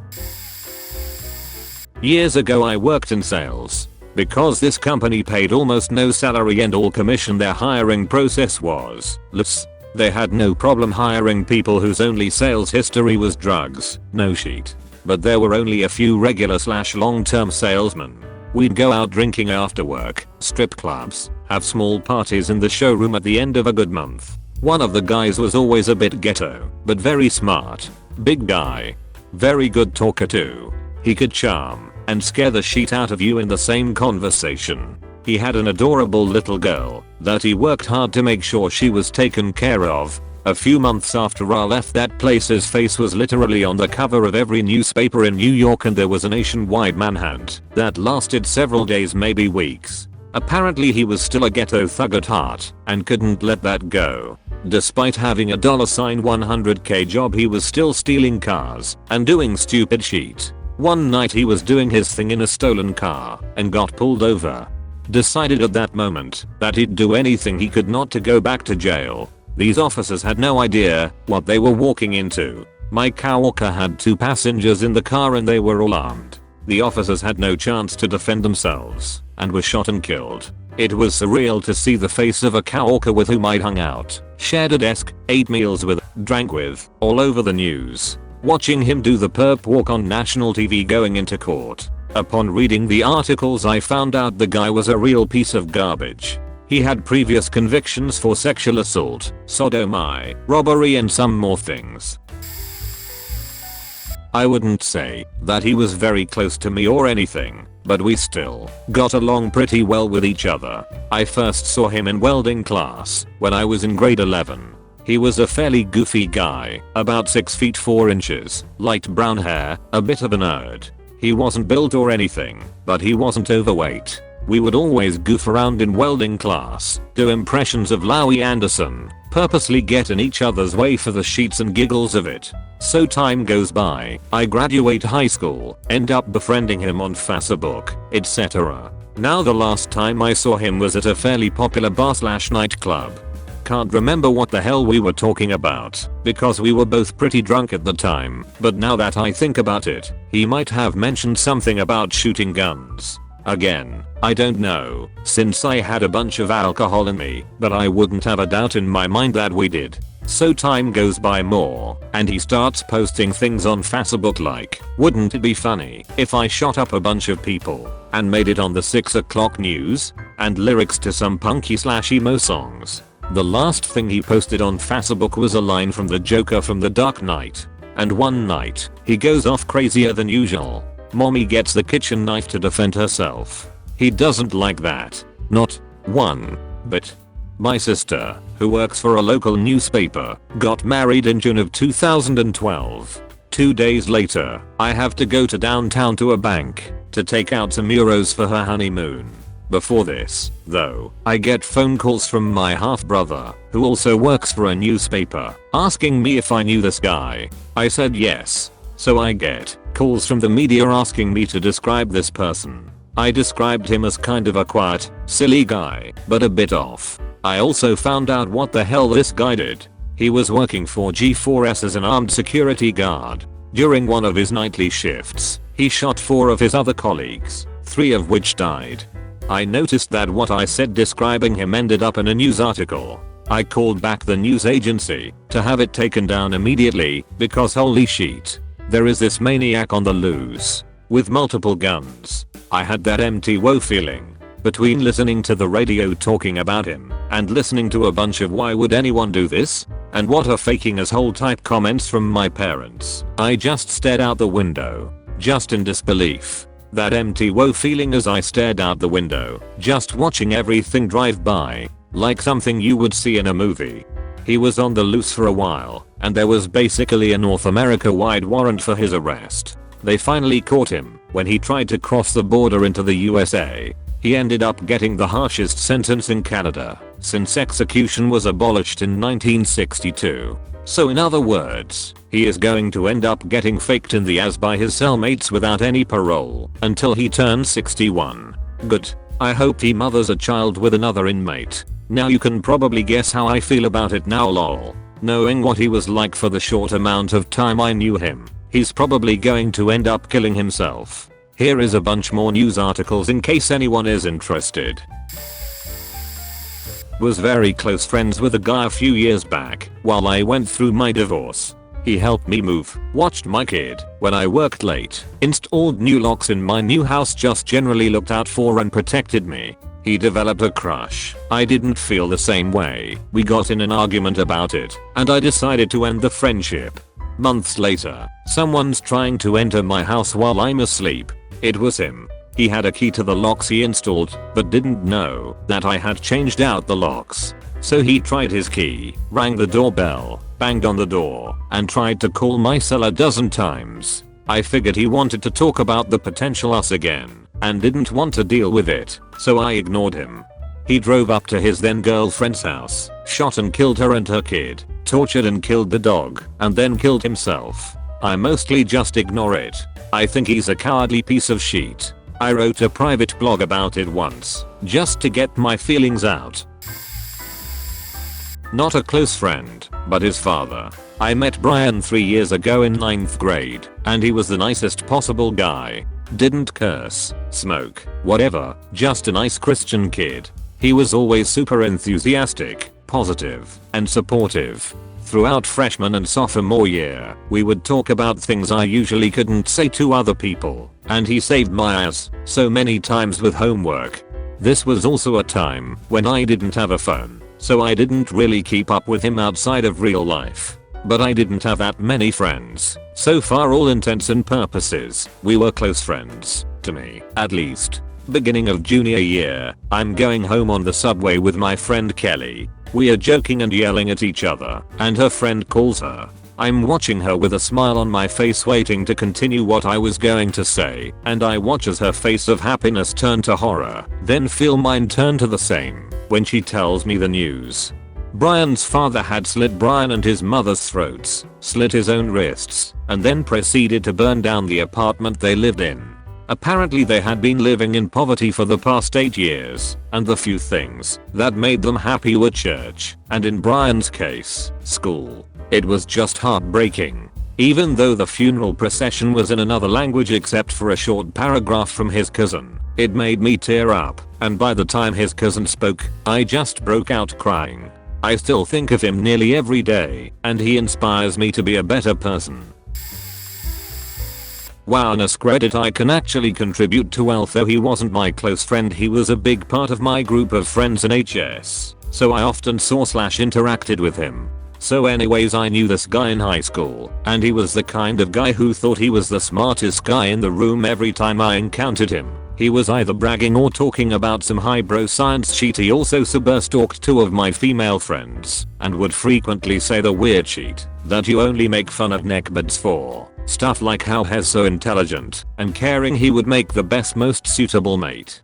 Speaker 1: Years ago I worked in sales. Because this company paid almost no salary and all commission, their hiring process was less. They had no problem hiring people whose only sales history was drugs, no sheet. But there were only a few regular/long-term salesmen. We'd go out drinking after work, strip clubs, have small parties in the showroom at the end of a good month. One of the guys was always a bit ghetto, but very smart. Big guy. Very good talker too. He could charm and scare the shit out of you in the same conversation. He had an adorable little girl that he worked hard to make sure she was taken care of. A few months after I left that place, his face was literally on the cover of every newspaper in New York, and there was a nationwide manhunt that lasted several days, maybe weeks. Apparently he was still a ghetto thug at heart and couldn't let that go. Despite having a $100K job, he was still stealing cars and doing stupid shit. One night he was doing his thing in a stolen car and got pulled over. Decided at that moment that he'd do anything he could not to go back to jail. These officers had no idea what they were walking into. My coworker had 2 passengers in the car and they were all armed. The officers had no chance to defend themselves and were shot and killed. It was surreal to see the face of a coworker with whom I'd hung out, shared a desk, ate meals with, drank with, all over the news. Watching him do the perp walk on national TV going into court. Upon reading the articles I found out the guy was a real piece of garbage. He had previous convictions for sexual assault, sodomy, robbery and some more things. I wouldn't say that he was very close to me or anything, but we still got along pretty well with each other. I first saw him in welding class when I was in grade 11. He was a fairly goofy guy, about 6 feet 4 inches, light brown hair, a bit of a nerd. He wasn't built or anything, but he wasn't overweight. We would always goof around in welding class, do impressions of Louie Anderson, purposely get in each other's way for the sheets and giggles of it. So time goes by, I graduate high school, end up befriending him on Facebook, etc. Now the last time I saw him was at a fairly popular bar/nightclub. Can't remember what the hell we were talking about, because we were both pretty drunk at the time, but now that I think about it, he might have mentioned something about shooting guns. Again, I don't know, since I had a bunch of alcohol in me, but I wouldn't have a doubt in my mind that we did. So time goes by more, and he starts posting things on Facebook like, wouldn't it be funny if I shot up a bunch of people and made it on the 6 o'clock news? And lyrics to some punky/emo songs. The last thing he posted on Facebook was a line from the Joker from The Dark Knight. And one night, he goes off crazier than usual. Mommy gets the kitchen knife to defend herself. He doesn't like that. Not one bit. My sister, who works for a local newspaper, got married in June of 2012. 2 days later, I have to go to downtown to a bank to take out some euros for her honeymoon. Before this, though, I get phone calls from my half-brother, who also works for a newspaper, asking me if I knew this guy. I said yes. So I get calls from the media asking me to describe this person. I described him as kind of a quiet, silly guy, but a bit off. I also found out what the hell this guy did. He was working for G4S as an armed security guard. During one of his nightly shifts, he shot 4 of his other colleagues, 3 of which died. I noticed that what I said describing him ended up in a news article. I called back the news agency to have it taken down immediately because holy shit, there is this maniac on the loose with multiple guns. I had that empty woe feeling between listening to the radio talking about him and listening to a bunch of why would anyone do this and what are faking as whole type comments from my parents. I just stared out the window, just in disbelief. That empty woe feeling as I stared out the window, just watching everything drive by, like something you would see in a movie. He was on the loose for a while, and there was basically a North America-wide warrant for his arrest. They finally caught him when he tried to cross the border into the USA. He ended up getting the harshest sentence in Canada, since execution was abolished in 1962. So in other words, he is going to end up getting faked in the ass by his cellmates without any parole until he turns 61. Good. I hope he mothers a child with another inmate. Now you can probably guess how I feel about it now lol. Knowing what he was like for the short amount of time I knew him, he's probably going to end up killing himself. Here is a bunch more news articles in case anyone is interested. Was very close friends with a guy a few years back while I went through my divorce. He helped me move, watched my kid when I worked late, installed new locks in my new house, just generally looked out for and protected me. He developed a crush. I didn't feel the same way. We got in an argument about it, and I decided to end the friendship. Months later, someone's trying to enter my house while I'm asleep. It was him. He had a key to the locks he installed, but didn't know that I had changed out the locks. So he tried his key, rang the doorbell, banged on the door, and tried to call my cell a dozen times. I figured he wanted to talk about the potential us again, and didn't want to deal with it, so I ignored him. He drove up to his then girlfriend's house, shot and killed her and her kid, tortured and killed the dog, and then killed himself. I mostly just ignore it. I think he's a cowardly piece of shit. I wrote a private blog about it once, just to get my feelings out. Not a close friend, but his father. I met Brian 3 years ago in 9th grade, and he was the nicest possible guy. Didn't curse, smoke, whatever, just a nice Christian kid. He was always super enthusiastic, positive, and supportive. Throughout freshman and sophomore year, we would talk about things I usually couldn't say to other people, and he saved my ass so many times with homework. This was also a time when I didn't have a phone, so I didn't really keep up with him outside of real life. But I didn't have that many friends, so for all intents and purposes, we were close friends, to me, at least. Beginning of junior year, I'm going home on the subway with my friend Kelly. We are joking and yelling at each other, and her friend calls her. I'm watching her with a smile on my face waiting to continue what I was going to say, and I watch as her face of happiness turn to horror, then feel mine turn to the same, when she tells me the news. Brian's father had slit Brian and his mother's throats, slit his own wrists, and then proceeded to burn down the apartment they lived in. Apparently they had been living in poverty for the past 8 years, and the few things that made them happy were church, and in Brian's case, school. It was just heartbreaking. even though the funeral procession was in another language except for a short paragraph from his cousin. It made me tear up, and by the time his cousin spoke, I just broke out crying. I still think of him nearly every day, and he inspires me to be a better person. Wow, on a credit I can actually contribute to wealth. Though he wasn't my close friend, he was a big part of my group of friends in HS, so I often saw/interacted with him. So anyways, I knew this guy in high school, and he was the kind of guy who thought he was the smartest guy in the room every time I encountered him. He was either bragging or talking about some highbrow science shit. He also cyber-stalked 2 of my female friends, and would frequently say the weird shit that you only make fun of neckbeards for. Stuff like how he's so intelligent and caring he would make the best, most suitable mate.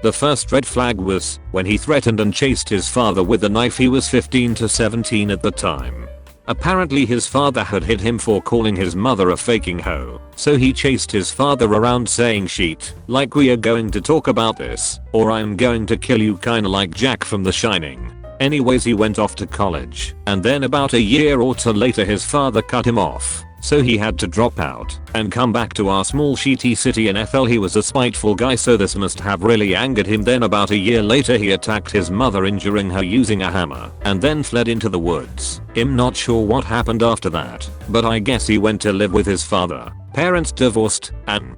Speaker 1: The first red flag was when he threatened and chased his father with a knife. He was 15 to 17 at the time. Apparently his father had hit him for calling his mother a faking hoe, so he chased his father around saying shit like, "We are going to talk about this, or I'm going to kill you," kinda like Jack from The Shining. Anyways, he went off to college, and then about a year or two later his father cut him off, so he had to drop out and come back to our small shitty city in FL. He was a spiteful guy, so this must have really angered him. Then about a year later he attacked his mother, injuring her using a hammer, and then fled into the woods. I'm not sure what happened after that, but I guess he went to live with his father. Parents divorced, and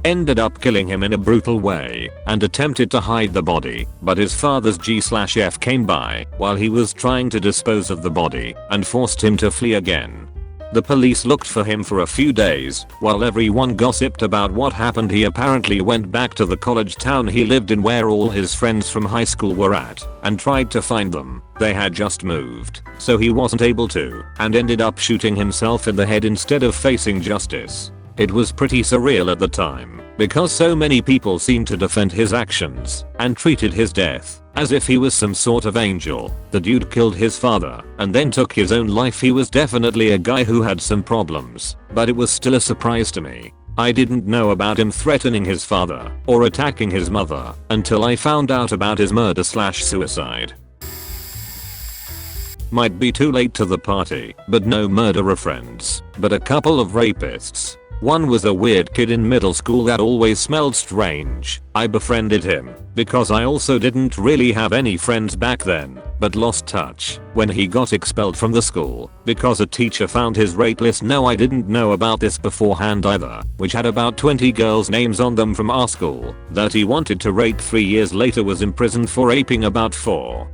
Speaker 1: ended up killing him in a brutal way, and attempted to hide the body, but his father's G/F came by while he was trying to dispose of the body and forced him to flee again. The police looked for him for a few days while everyone gossiped about what happened. He apparently went back to the college town he lived in where all his friends from high school were at and tried to find them. They had just moved, so he wasn't able to, and ended up shooting himself in the head instead of facing justice. It was pretty surreal at the time, because so many people seemed to defend his actions and treated his death as if he was some sort of angel. The dude killed his father and then took his own life. He was definitely a guy who had some problems, but it was still a surprise to me. I didn't know about him threatening his father or attacking his mother until I found out about his murder/suicide. Might be too late to the party, but no murderer friends, but a couple of rapists. One was a weird kid in middle school that always smelled strange. I befriended him because I also didn't really have any friends back then, but lost touch when he got expelled from the school because a teacher found his rape list. No, I didn't know about this beforehand either, which had about 20 girls' names on them from our school that he wanted to rape. 3 years later was imprisoned for raping about 4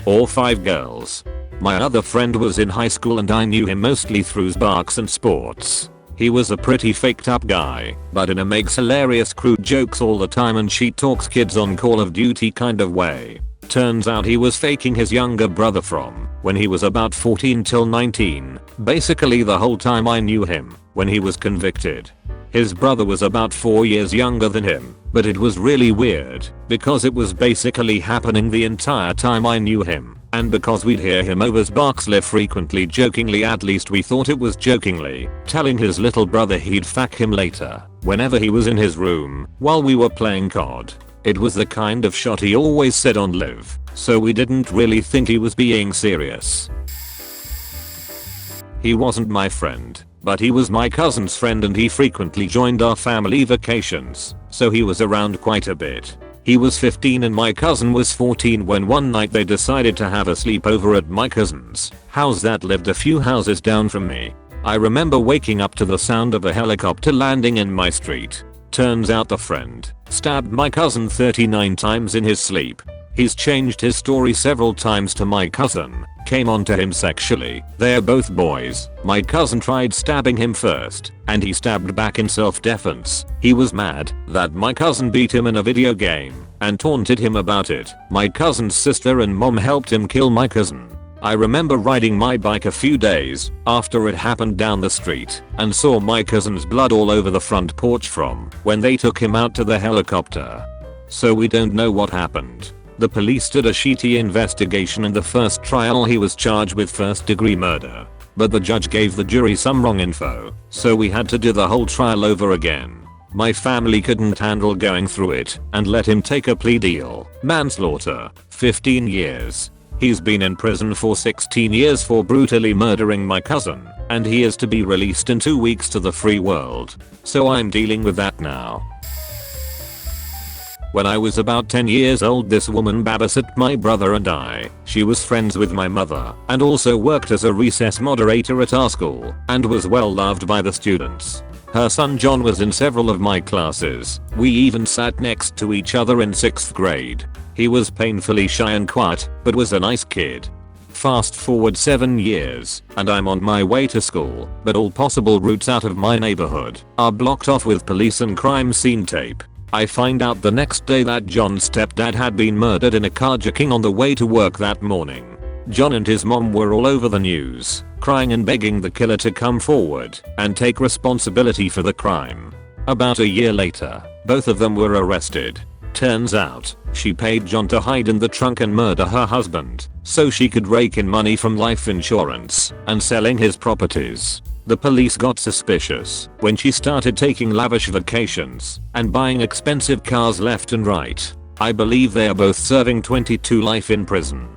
Speaker 1: or 5 girls. My other friend was in high school and I knew him mostly through Sparks and sports. He was a pretty faked up guy, but in a makes hilarious crude jokes all the time and she talks kids on Call of Duty kind of way. Turns out he was faking his younger brother from when he was about 14 till 19, basically the whole time I knew him. When he was convicted, his brother was about 4 years younger than him, but it was really weird because it was basically happening the entire time I knew him. And because we'd hear him over Sparksliff frequently, jokingly, at least we thought it was jokingly, telling his little brother he'd fuck him later whenever he was in his room while we were playing COD. It was the kind of shot he always said on live, so we didn't really think he was being serious. He wasn't my friend, but he was my cousin's friend and he frequently joined our family vacations, so he was around quite a bit. He was 15 and my cousin was 14 when one night they decided to have a sleepover at my cousin's house that lived a few houses down from me. I remember waking up to the sound of a helicopter landing in my street. Turns out the friend stabbed my cousin 39 times in his sleep. He's changed his story several times to my cousin came onto him sexually. They're both boys. My cousin tried stabbing him first, and he stabbed back in self-defense. He was mad that my cousin beat him in a video game and taunted him about it. My cousin's sister and mom helped him kill my cousin. I remember riding my bike a few days after it happened down the street and saw my cousin's blood all over the front porch from when they took him out to the helicopter. So we don't know what happened. The police did a shitty investigation and the first trial he was charged with first-degree murder. But the judge gave the jury some wrong info, so we had to do the whole trial over again. My family couldn't handle going through it and let him take a plea deal. Manslaughter, 15 years. He's been in prison for 16 years for brutally murdering my cousin, and he is to be released in 2 weeks to the free world. So I'm dealing with that now. When I was about 10 years old, this woman babysat my brother and I. She was friends with my mother and also worked as a recess moderator at our school and was well loved by the students. Her son John was in several of my classes. We even sat next to each other in 6th grade. He was painfully shy and quiet, but was a nice kid. Fast forward 7 years, and I'm on my way to school, but all possible routes out of my neighborhood are blocked off with police and crime scene tape. I find out the next day that John's stepdad had been murdered in a carjacking on the way to work that morning. John and his mom were all over the news, crying and begging the killer to come forward and take responsibility for the crime. About a year later, both of them were arrested. Turns out, she paid John to hide in the trunk and murder her husband so she could rake in money from life insurance and selling his properties. The police got suspicious when she started taking lavish vacations and buying expensive cars left and right. I believe they are both serving 22 life in prison.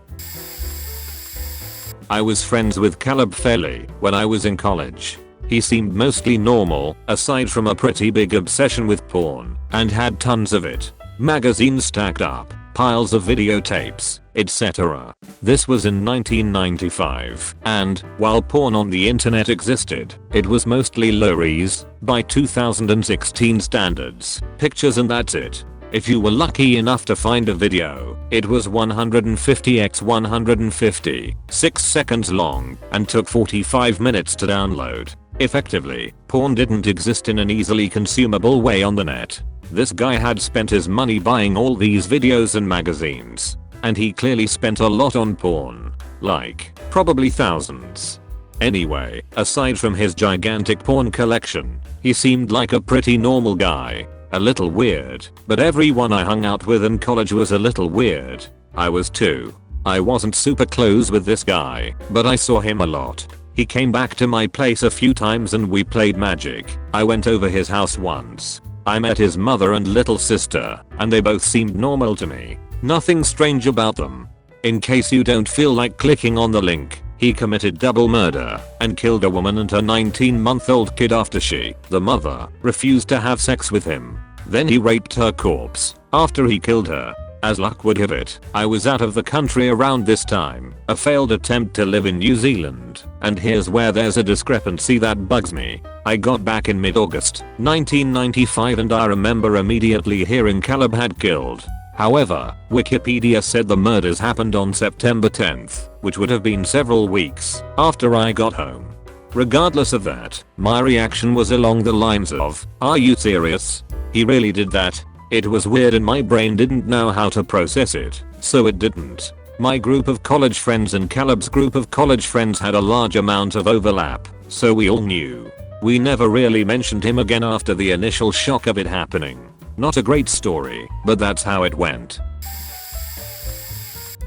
Speaker 1: I was friends with Caleb Felly when I was in college. He seemed mostly normal, aside from a pretty big obsession with porn, and had tons of it. Magazines stacked up, piles of videotapes, etc. This was in 1995, and while porn on the internet existed, it was mostly low-res, by 2016 standards, pictures and that's it. If you were lucky enough to find a video, it was 150x150, 6 seconds long, and took 45 minutes to download. Effectively, porn didn't exist in an easily consumable way on the net. This guy had spent his money buying all these videos and magazines. And he clearly spent a lot on porn. Like, probably thousands. Anyway, aside from his gigantic porn collection, he seemed like a pretty normal guy. A little weird, but everyone I hung out with in college was a little weird. I was too. I wasn't super close with this guy, but I saw him a lot. He came back to my place a few times and we played Magic. I went over his house once. I met his mother and little sister, and they both seemed normal to me. Nothing strange about them. In case you don't feel like clicking on the link, he committed double murder and killed a woman and her 19-month-old kid after she, the mother, refused to have sex with him. Then he raped her corpse after he killed her. As luck would have it, I was out of the country around this time, a failed attempt to live in New Zealand, and here's where there's a discrepancy that bugs me. I got back in mid-August 1995 and I remember immediately hearing Caleb had killed. However, Wikipedia said the murders happened on September 10th, which would have been several weeks after I got home. Regardless of that, my reaction was along the lines of, "Are you serious? He really did that?" It was weird and my brain didn't know how to process it, so it didn't. My group of college friends and Caleb's group of college friends had a large amount of overlap, so we all knew. We never really mentioned him again after the initial shock of it happening. Not a great story, but that's how it went.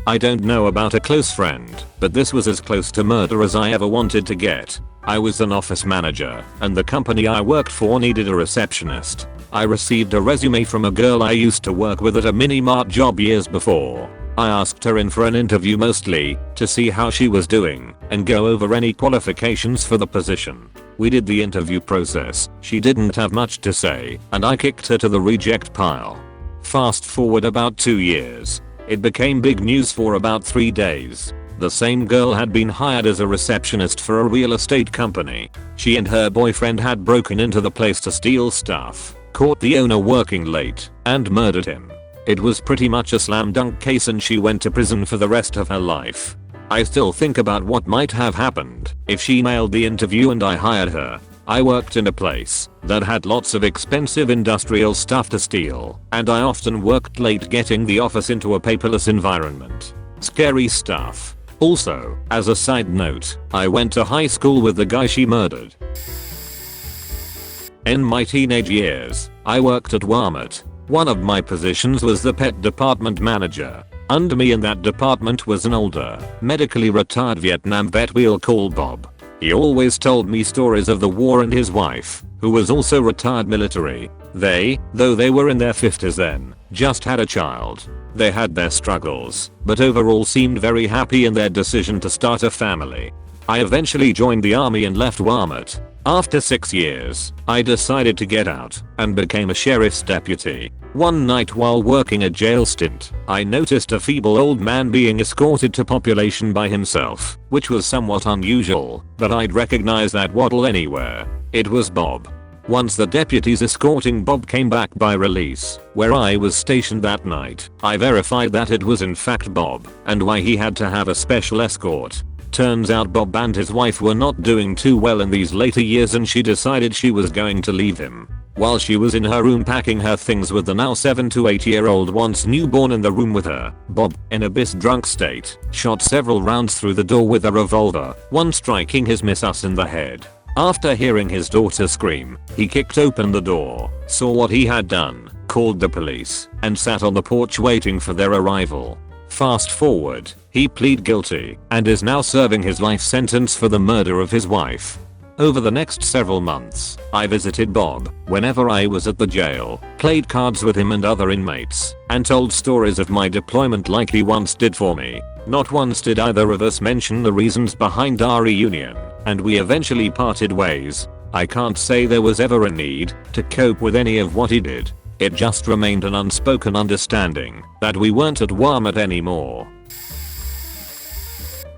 Speaker 1: I don't know about a close friend, but this was as close to murder as I ever wanted to get. I was an office manager, and the company I worked for needed a receptionist. I received a resume from a girl I used to work with at a mini-mart job years before. I asked her in for an interview mostly to see how she was doing and go over any qualifications for the position. We did the interview process, she didn't have much to say, and I kicked her to the reject pile. Fast forward about 2 years. It became big news for about 3 days. The same girl had been hired as a receptionist for a real estate company. She and her boyfriend had broken into the place to steal stuff, caught the owner working late, and murdered him. It was pretty much a slam dunk case and she went to prison for the rest of her life. I still think about what might have happened if she nailed the interview and I hired her. I worked in a place that had lots of expensive industrial stuff to steal, and I often worked late getting the office into a paperless environment. Scary stuff. Also, as a side note, I went to high school with the guy she murdered. In my teenage years, I worked at Walmart. One of my positions was the pet department manager. Under me in that department was an older, medically retired Vietnam vet we'll call Bob. He always told me stories of the war and his wife, who was also retired military. They, though they were in their 50s then, just had a child. They had their struggles, but overall seemed very happy in their decision to start a family. I eventually joined the army and left Walmart. After 6 years, I decided to get out and became a sheriff's deputy. One night while working a jail stint, I noticed a feeble old man being escorted to population by himself, which was somewhat unusual, but I'd recognize that waddle anywhere. It was Bob. Once the deputies escorting Bob came back by release, where I was stationed that night, I verified that it was in fact Bob, and why he had to have a special escort. Turns out Bob and his wife were not doing too well in these later years and she decided she was going to leave him. While she was in her room packing her things with the now 7 to 8 year old once newborn in the room with her, Bob, in a drunk state, shot several rounds through the door with a revolver, one striking his missus in the head. After hearing his daughter scream, he kicked open the door, saw what he had done, called the police, and sat on the porch waiting for their arrival. Fast forward, he pleaded guilty and is now serving his life sentence for the murder of his wife. Over the next several months, I visited Bob whenever I was at the jail, played cards with him and other inmates, and told stories of my deployment like he once did for me. Not once did either of us mention the reasons behind our reunion, and we eventually parted ways. I can't say there was ever a need to cope with any of what he did. It just remained an unspoken understanding that we weren't at Walmart anymore.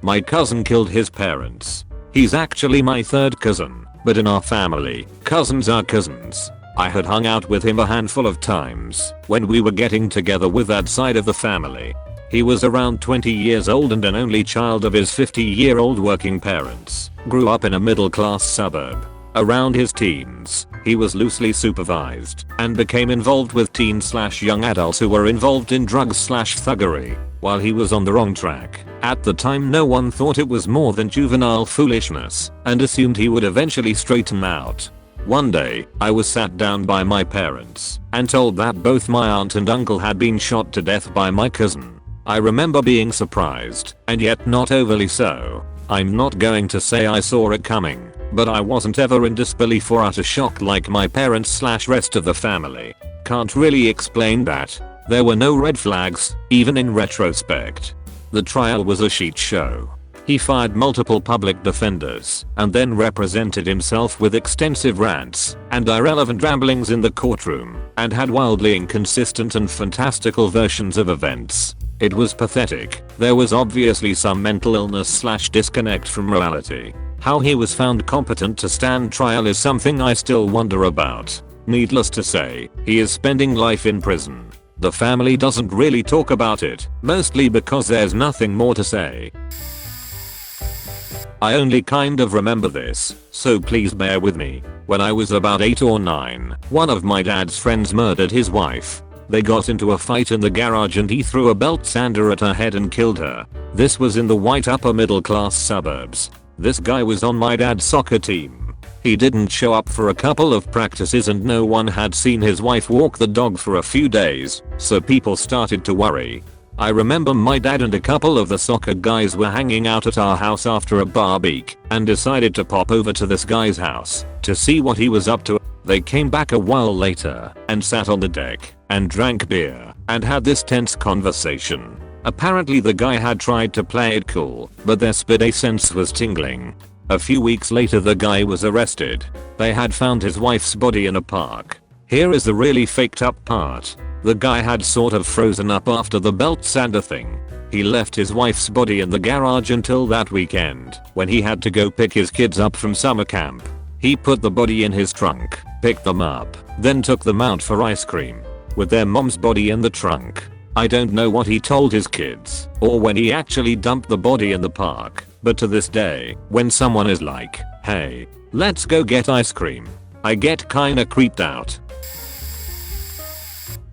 Speaker 1: My cousin killed his parents. He's actually my third cousin, but in our family, cousins are cousins. I had hung out with him a handful of times when we were getting together with that side of the family. He was around 20 years old and an only child of his 50-year-old working parents. Grew up in a middle-class suburb. Around his teens, he was loosely supervised and became involved with teen/young adults who were involved in drugs/thuggery while he was on the wrong track. At the time no one thought it was more than juvenile foolishness and assumed he would eventually straighten out. One day, I was sat down by my parents and told that both my aunt and uncle had been shot to death by my cousin. I remember being surprised, and yet not overly so. I'm not going to say I saw it coming, but I wasn't ever in disbelief or utter shock like my parents/rest of the family. Can't really explain that. There were no red flags, even in retrospect. The trial was a shit show. He fired multiple public defenders and then represented himself with extensive rants and irrelevant ramblings in the courtroom and had wildly inconsistent and fantastical versions of events. It was pathetic. There was obviously some mental illness/disconnect from reality. How he was found competent to stand trial is something I still wonder about. Needless to say, he is spending life in prison. The family doesn't really talk about it, mostly because there's nothing more to say. I only kind of remember this, so please bear with me. When I was about 8 or 9, one of my dad's friends murdered his wife. They got into a fight in the garage and he threw a belt sander at her head and killed her. This was in the white upper middle class suburbs. This guy was on my dad's soccer team. He didn't show up for a couple of practices and no one had seen his wife walk the dog for a few days, so people started to worry. I remember my dad and a couple of the soccer guys were hanging out at our house after a barbecue and decided to pop over to this guy's house to see what he was up to. They came back a while later and sat on the deck and drank beer and had this tense conversation. Apparently the guy had tried to play it cool, but their spidey sense was tingling. A few weeks later the guy was arrested. They had found his wife's body in a park. Here is the really faked up part. The guy had sort of frozen up after the belt sander thing. He left his wife's body in the garage until that weekend, when he had to go pick his kids up from summer camp. He put the body in his trunk, picked them up, then took them out for ice cream, with their mom's body in the trunk. I don't know what he told his kids, or when he actually dumped the body in the park, but to this day, when someone is like, hey, let's go get ice cream, I get kinda creeped out.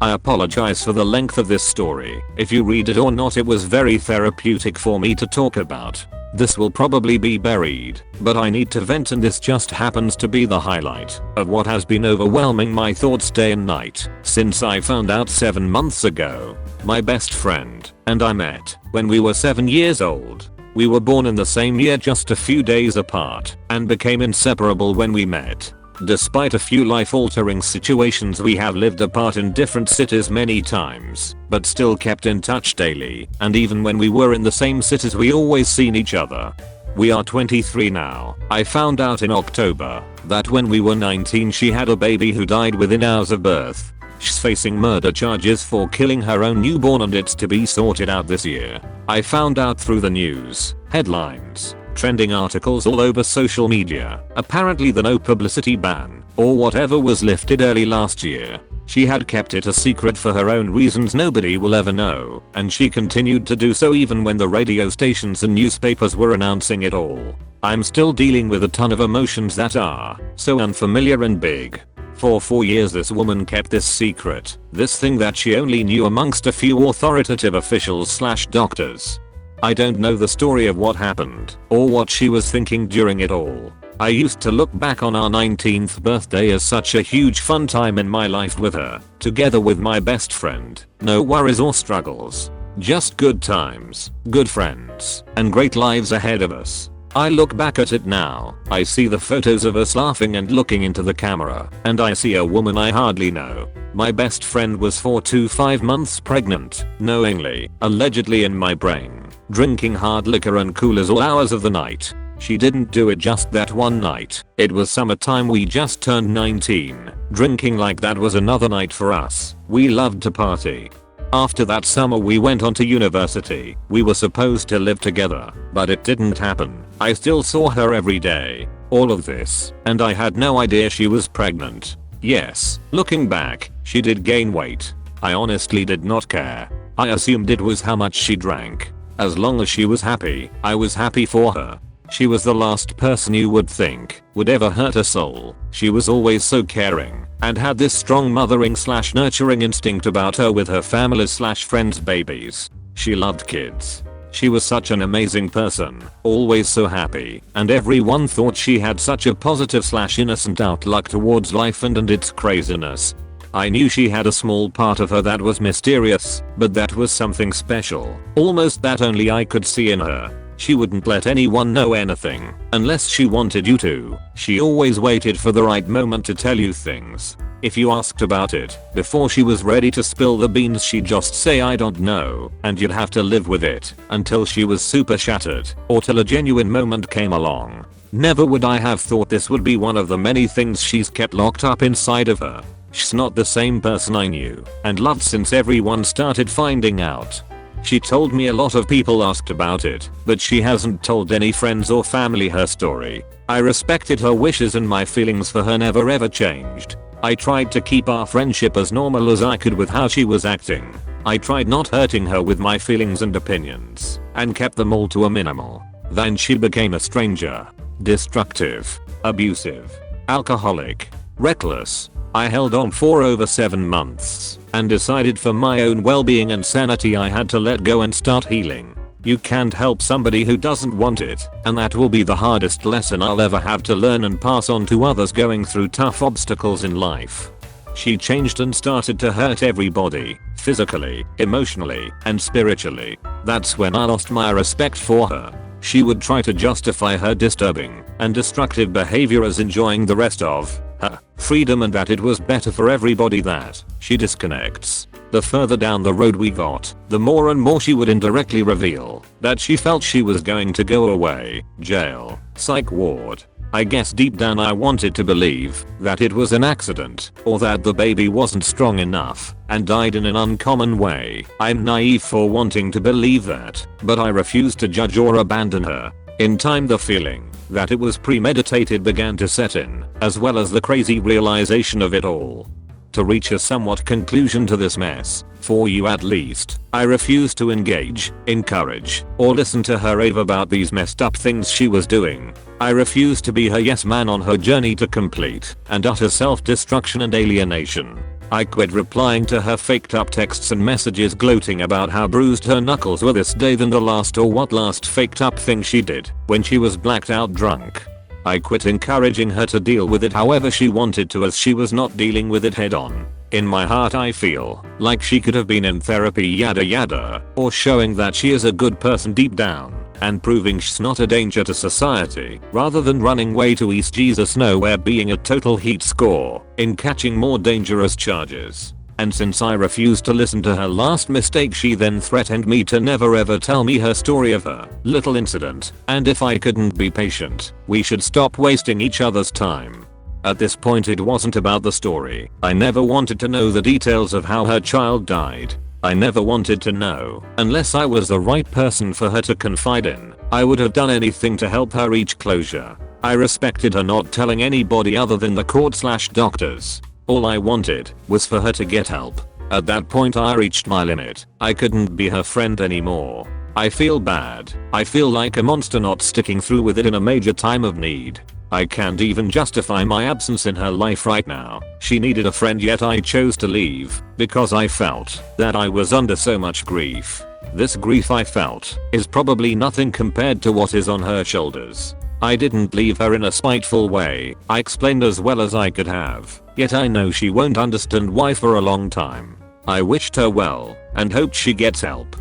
Speaker 1: I apologize for the length of this story. If you read it or not, it was very therapeutic for me to talk about. This will probably be buried, but I need to vent and this just happens to be the highlight of what has been overwhelming my thoughts day and night since I found out 7 months ago. My best friend and I met when we were 7 years old. We were born in the same year, just a few days apart, and became inseparable when we met. Despite a few life-altering situations, we have lived apart in different cities many times, but still kept in touch daily, and even when we were in the same cities we always seen each other. We are 23 now. I found out in October that when we were 19 she had a baby who died within hours of birth. She's facing murder charges for killing her own newborn, and it's to be sorted out this year. I found out through the news, headlines, trending articles all over social media. Apparently the no publicity ban, or whatever, was lifted early last year. She had kept it a secret for her own reasons nobody will ever know, and she continued to do so even when the radio stations and newspapers were announcing it all. I'm still dealing with a ton of emotions that are so unfamiliar and big. For 4 years this woman kept this secret, this thing that she only knew amongst a few authoritative officials / doctors. I don't know the story of what happened, or what she was thinking during it all. I used to look back on our 19th birthday as such a huge fun time in my life with her, together with my best friend. No worries or struggles. Just good times, good friends, and great lives ahead of us. I look back at it now, I see the photos of us laughing and looking into the camera, and I see a woman I hardly know. My best friend was 4 to 5 months pregnant, knowingly, allegedly in my brain, drinking hard liquor and coolers all hours of the night. She didn't do it just that one night. It was summertime, we just turned 19. Drinking like that was another night for us. We loved to party. After that summer we went on to university. We were supposed to live together, but it didn't happen. I still saw her every day. All of this, and I had no idea she was pregnant. Yes, looking back, she did gain weight. I honestly did not care. I assumed it was how much she drank. As long as she was happy, I was happy for her. She was the last person you would think would ever hurt a soul. She was always so caring, and had this strong mothering / nurturing instinct about her with her family / friends' babies. She loved kids. She was such an amazing person, always so happy, and everyone thought she had such a positive / innocent outlook towards life and its craziness. I knew she had a small part of her that was mysterious, but that was something special, almost that only I could see in her. She wouldn't let anyone know anything, unless she wanted you to. She always waited for the right moment to tell you things. If you asked about it, before she was ready to spill the beans she'd just say I don't know, and you'd have to live with it, until she was super shattered, or till a genuine moment came along. Never would I have thought this would be one of the many things she's kept locked up inside of her. She's not the same person I knew, and loved since everyone started finding out. She told me a lot of people asked about it, but she hasn't told any friends or family her story. I respected her wishes and my feelings for her never ever changed. I tried to keep our friendship as normal as I could with how she was acting. I tried not hurting her with my feelings and opinions, and kept them all to a minimal. Then she became a stranger. Destructive. Abusive. Alcoholic. Reckless. I held on for over 7 months, and decided for my own well-being and sanity I had to let go and start healing. You can't help somebody who doesn't want it, and that will be the hardest lesson I'll ever have to learn and pass on to others going through tough obstacles in life. She changed and started to hurt everybody, physically, emotionally, and spiritually. That's when I lost my respect for her. She would try to justify her disturbing and destructive behavior as enjoying the rest of her freedom, and that it was better for everybody that she disconnects. The further down the road we got, the more and more she would indirectly reveal that she felt she was going to go away, jail, psych ward. I guess deep down I wanted to believe that it was an accident, or that the baby wasn't strong enough and died in an uncommon way. I'm naive for wanting to believe that, but I refused to judge or abandon her. In time the feeling that it was premeditated began to set in, as well as the crazy realization of it all. To reach a somewhat conclusion to this mess, for you at least, I refused to engage, encourage, or listen to her rave about these messed up things she was doing. I refused to be her yes man on her journey to complete and utter self-destruction and alienation. I quit replying to her faked up texts and messages gloating about how bruised her knuckles were this day than the last or what last faked up thing she did when she was blacked out drunk. I quit encouraging her to deal with it however she wanted to, as she was not dealing with it head on. In my heart I feel like she could have been in therapy yada yada, or showing that she is a good person deep down, and proving she's not a danger to society rather than running way to East Jesus nowhere being a total heat score in catching more dangerous charges. And since I refused to listen to her last mistake, she then threatened me to never ever tell me her story of her little incident, and if I couldn't be patient, we should stop wasting each other's time. At this point it wasn't about the story. I never wanted to know the details of how her child died. I never wanted to know. Unless I was the right person for her to confide in, I would have done anything to help her reach closure. I respected her not telling anybody other than the court/doctors. All I wanted was for her to get help. At that point I reached my limit. I couldn't be her friend anymore. I feel bad. I feel like a monster not sticking through with it in a major time of need. I can't even justify my absence in her life right now. She needed a friend, yet I chose to leave because I felt that I was under so much grief. This grief I felt is probably nothing compared to what is on her shoulders. I didn't leave her in a spiteful way. I explained as well as I could have, yet I know she won't understand why for a long time. I wished her well and hoped she gets help.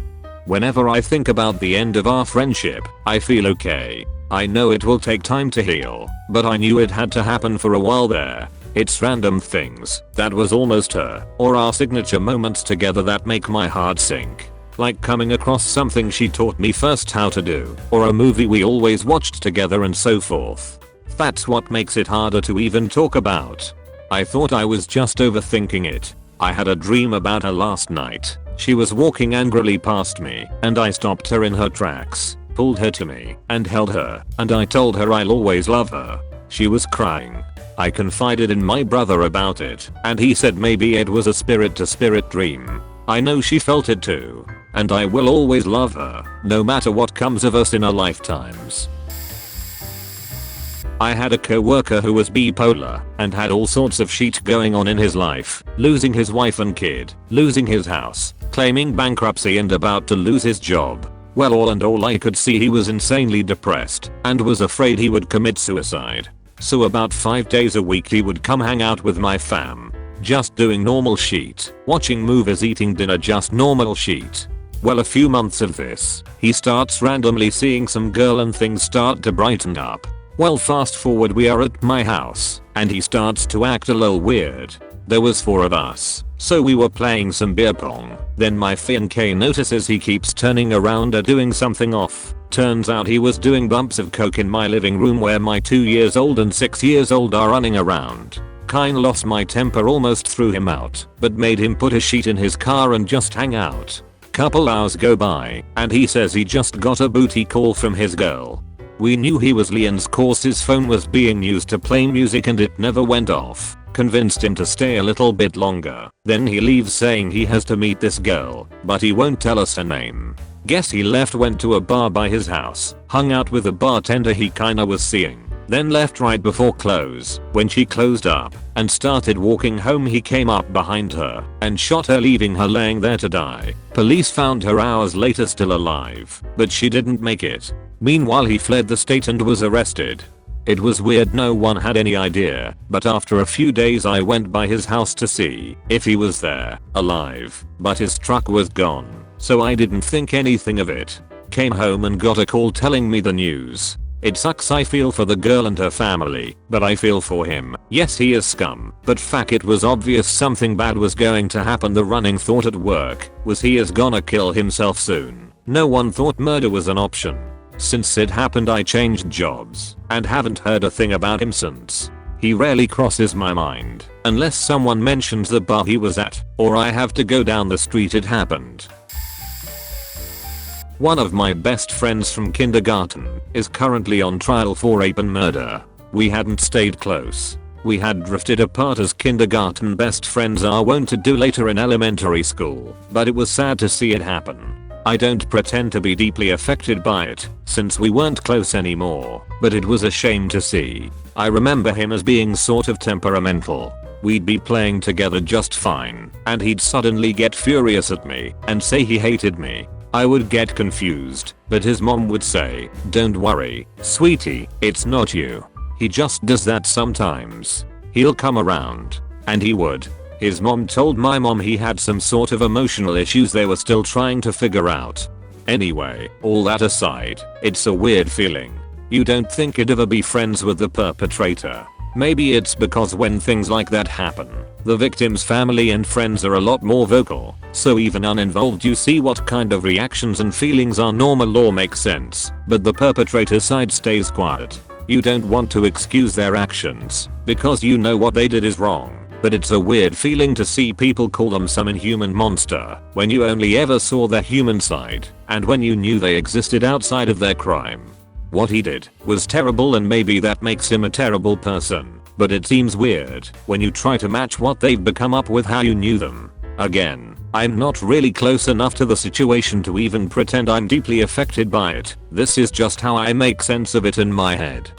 Speaker 1: Whenever I think about the end of our friendship, I feel okay. I know it will take time to heal, but I knew it had to happen for a while there. It's random things that was almost her or our signature moments together that make my heart sink. Like coming across something she taught me first how to do, or a movie we always watched together and so forth. That's what makes it harder to even talk about. I thought I was just overthinking it. I had a dream about her last night. She was walking angrily past me, and I stopped her in her tracks, pulled her to me, and held her, and I told her I'll always love her. She was crying. I confided in my brother about it, and he said maybe it was a spirit-to-spirit dream. I know she felt it too, and I will always love her, no matter what comes of us in our lifetimes. I had a co-worker who was bipolar and had all sorts of shit going on in his life, losing his wife and kid, losing his house, claiming bankruptcy and about to lose his job. Well, all in all I could see he was insanely depressed and was afraid he would commit suicide. So about 5 days a week he would come hang out with my fam. Just doing normal shit, watching movies, eating dinner, just normal shit. Well, a few months of this, he starts randomly seeing some girl and things start to brighten up. Well, fast forward, we are at my house, and he starts to act a little weird. There was 4 of us, so we were playing some beer pong. Then my fiancé notices he keeps turning around or doing something off. Turns out he was doing bumps of coke in my living room where my 2 years old and 6 years old are running around. Kinda lost my temper, almost threw him out, but made him put a sheet in his car and just hang out. Couple hours go by, and he says he just got a booty call from his girl. We knew he was Leon's cause. His phone was being used to play music and it never went off. Convinced him to stay a little bit longer. Then he leaves saying he has to meet this girl, but he won't tell us her name. Guess he left, went to a bar by his house, hung out with a bartender he kinda was seeing, then left right before close. When she closed up and started walking home, he came up behind her and shot her, leaving her laying there to die. Police found her hours later still alive, but she didn't make it. Meanwhile he fled the state and was arrested. It was weird, no one had any idea, but after a few days I went by his house to see if he was there, alive, but his truck was gone, so I didn't think anything of it. Came home and got a call telling me the news. It sucks, I feel for the girl and her family, but I feel for him. Yes, he is scum, but fuck, it was obvious something bad was going to happen. The running thought at work was he is gonna kill himself soon. No one thought murder was an option. Since it happened I changed jobs and haven't heard a thing about him since. He rarely crosses my mind unless someone mentions the bar he was at, or I have to go down the street it happened. One of my best friends from kindergarten is currently on trial for rape and murder. We hadn't stayed close. We had drifted apart as kindergarten best friends are wont to do later in elementary school, but it was sad to see it happen. I don't pretend to be deeply affected by it, since we weren't close anymore, but it was a shame to see. I remember him as being sort of temperamental. We'd be playing together just fine, and he'd suddenly get furious at me and say he hated me. I would get confused, but his mom would say, "Don't worry, sweetie, it's not you. He just does that sometimes. He'll come around." And he would. His mom told my mom he had some sort of emotional issues they were still trying to figure out. Anyway, all that aside, it's a weird feeling. You don't think you'd ever be friends with the perpetrator. Maybe it's because when things like that happen, the victim's family and friends are a lot more vocal, so even uninvolved you see what kind of reactions and feelings are normal or make sense, but the perpetrator side stays quiet. You don't want to excuse their actions, because you know what they did is wrong. But it's a weird feeling to see people call them some inhuman monster when you only ever saw their human side and when you knew they existed outside of their crime. What he did was terrible and maybe that makes him a terrible person, but it seems weird when you try to match what they've become up with how you knew them. Again, I'm not really close enough to the situation to even pretend I'm deeply affected by it. This is just how I make sense of it in my head.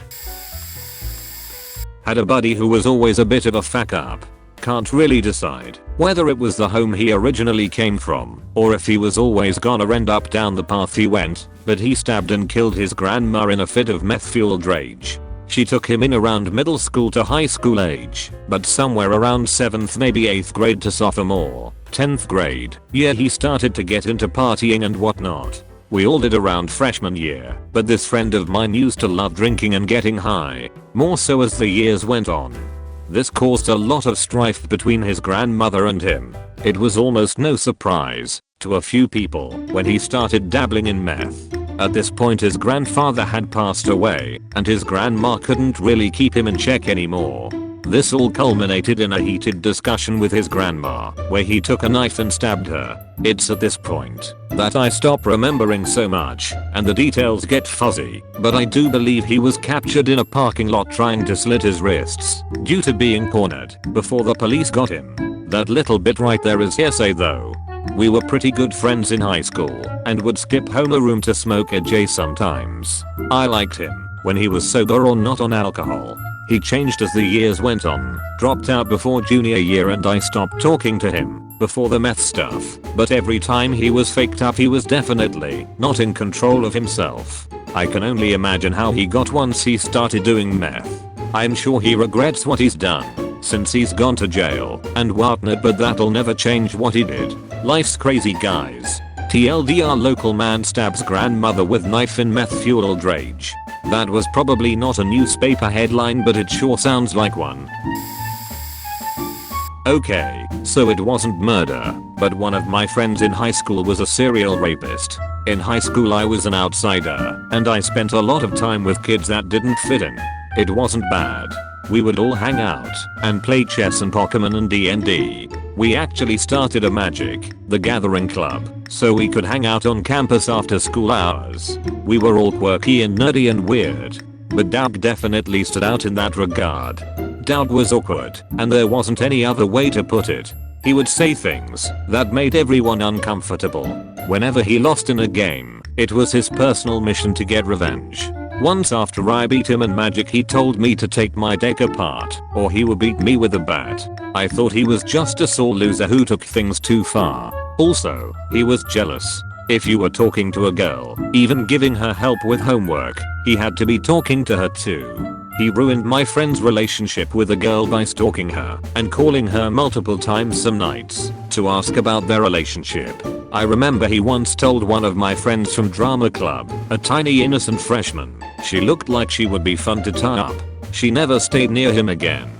Speaker 1: Had a buddy who was always a bit of a fuck up. Can't really decide whether it was the home he originally came from or if he was always gonna end up down the path he went, but he stabbed and killed his grandma in a fit of meth-fueled rage. She took him in around middle school to high school age, but somewhere around 7th maybe 8th grade to sophomore, 10th grade, yeah, he started to get into partying and whatnot. We all did around freshman year, but this friend of mine used to love drinking and getting high, more so as the years went on. This caused a lot of strife between his grandmother and him. It was almost no surprise to a few people when he started dabbling in meth. At this point his grandfather had passed away and his grandma couldn't really keep him in check anymore. This all culminated in a heated discussion with his grandma where he took a knife and stabbed her. It's at this point that I stop remembering so much and the details get fuzzy, but I do believe he was captured in a parking lot trying to slit his wrists due to being cornered before the police got him. That little bit right there is hearsay though. We were pretty good friends in high school and would skip homeroom to smoke a J sometimes. I liked him when he was sober or not on alcohol. He changed as the years went on, dropped out before junior year and I stopped talking to him before the meth stuff, but every time he was faked up he was definitely not in control of himself. I can only imagine how he got once he started doing meth. I'm sure he regrets what he's done since he's gone to jail and whatnot, but that'll never change what he did. Life's crazy guys. TLDR, local man stabs grandmother with knife in meth-fueled rage. That was probably not a newspaper headline, but it sure sounds like one. Okay, so it wasn't murder, but one of my friends in high school was a serial rapist. In high school I was an outsider, and I spent a lot of time with kids that didn't fit in. It wasn't bad. We would all hang out and play chess and Pokemon and D&D. We actually started a Magic the Gathering club so we could hang out on campus after school hours. We were all quirky and nerdy and weird, but Doug definitely stood out in that regard. Doug was awkward, and there wasn't any other way to put it. He would say things that made everyone uncomfortable. Whenever he lost in a game, it was his personal mission to get revenge. Once after I beat him in Magic he told me to take my deck apart or he would beat me with a bat. I thought he was just a sore loser who took things too far. Also, he was jealous. If you were talking to a girl, even giving her help with homework, he had to be talking to her too. He ruined my friend's relationship with a girl by stalking her and calling her multiple times some nights to ask about their relationship. I remember he once told one of my friends from drama club, a tiny innocent freshman, she looked like she would be fun to tie up. She never stayed near him again.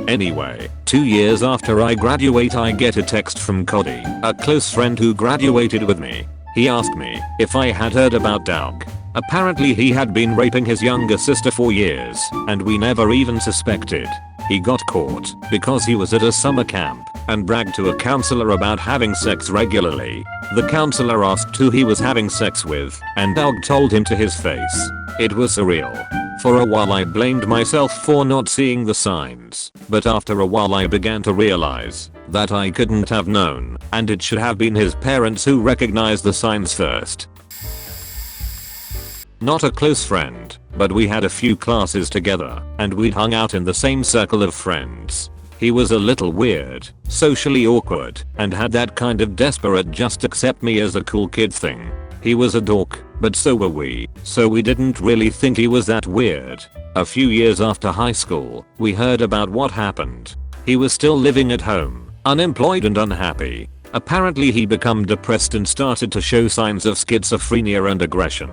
Speaker 1: Anyway, 2 years after I graduate I get a text from Cody, a close friend who graduated with me. He asked me if I had heard about Doug. Apparently he had been raping his younger sister for years, and we never even suspected. He got caught because he was at a summer camp and bragged to a counselor about having sex regularly. The counselor asked who he was having sex with, and Doug told him to his face. It was surreal. For a while I blamed myself for not seeing the signs, but after a while I began to realize that I couldn't have known, and it should have been his parents who recognized the signs first. Not a close friend, but we had a few classes together, and we'd hung out in the same circle of friends. He was a little weird, socially awkward, and had that kind of desperate just accept me as a cool kid thing. He was a dork, but so were we, so we didn't really think he was that weird. A few years after high school, we heard about what happened. He was still living at home, unemployed and unhappy. Apparently he became depressed and started to show signs of schizophrenia and aggression.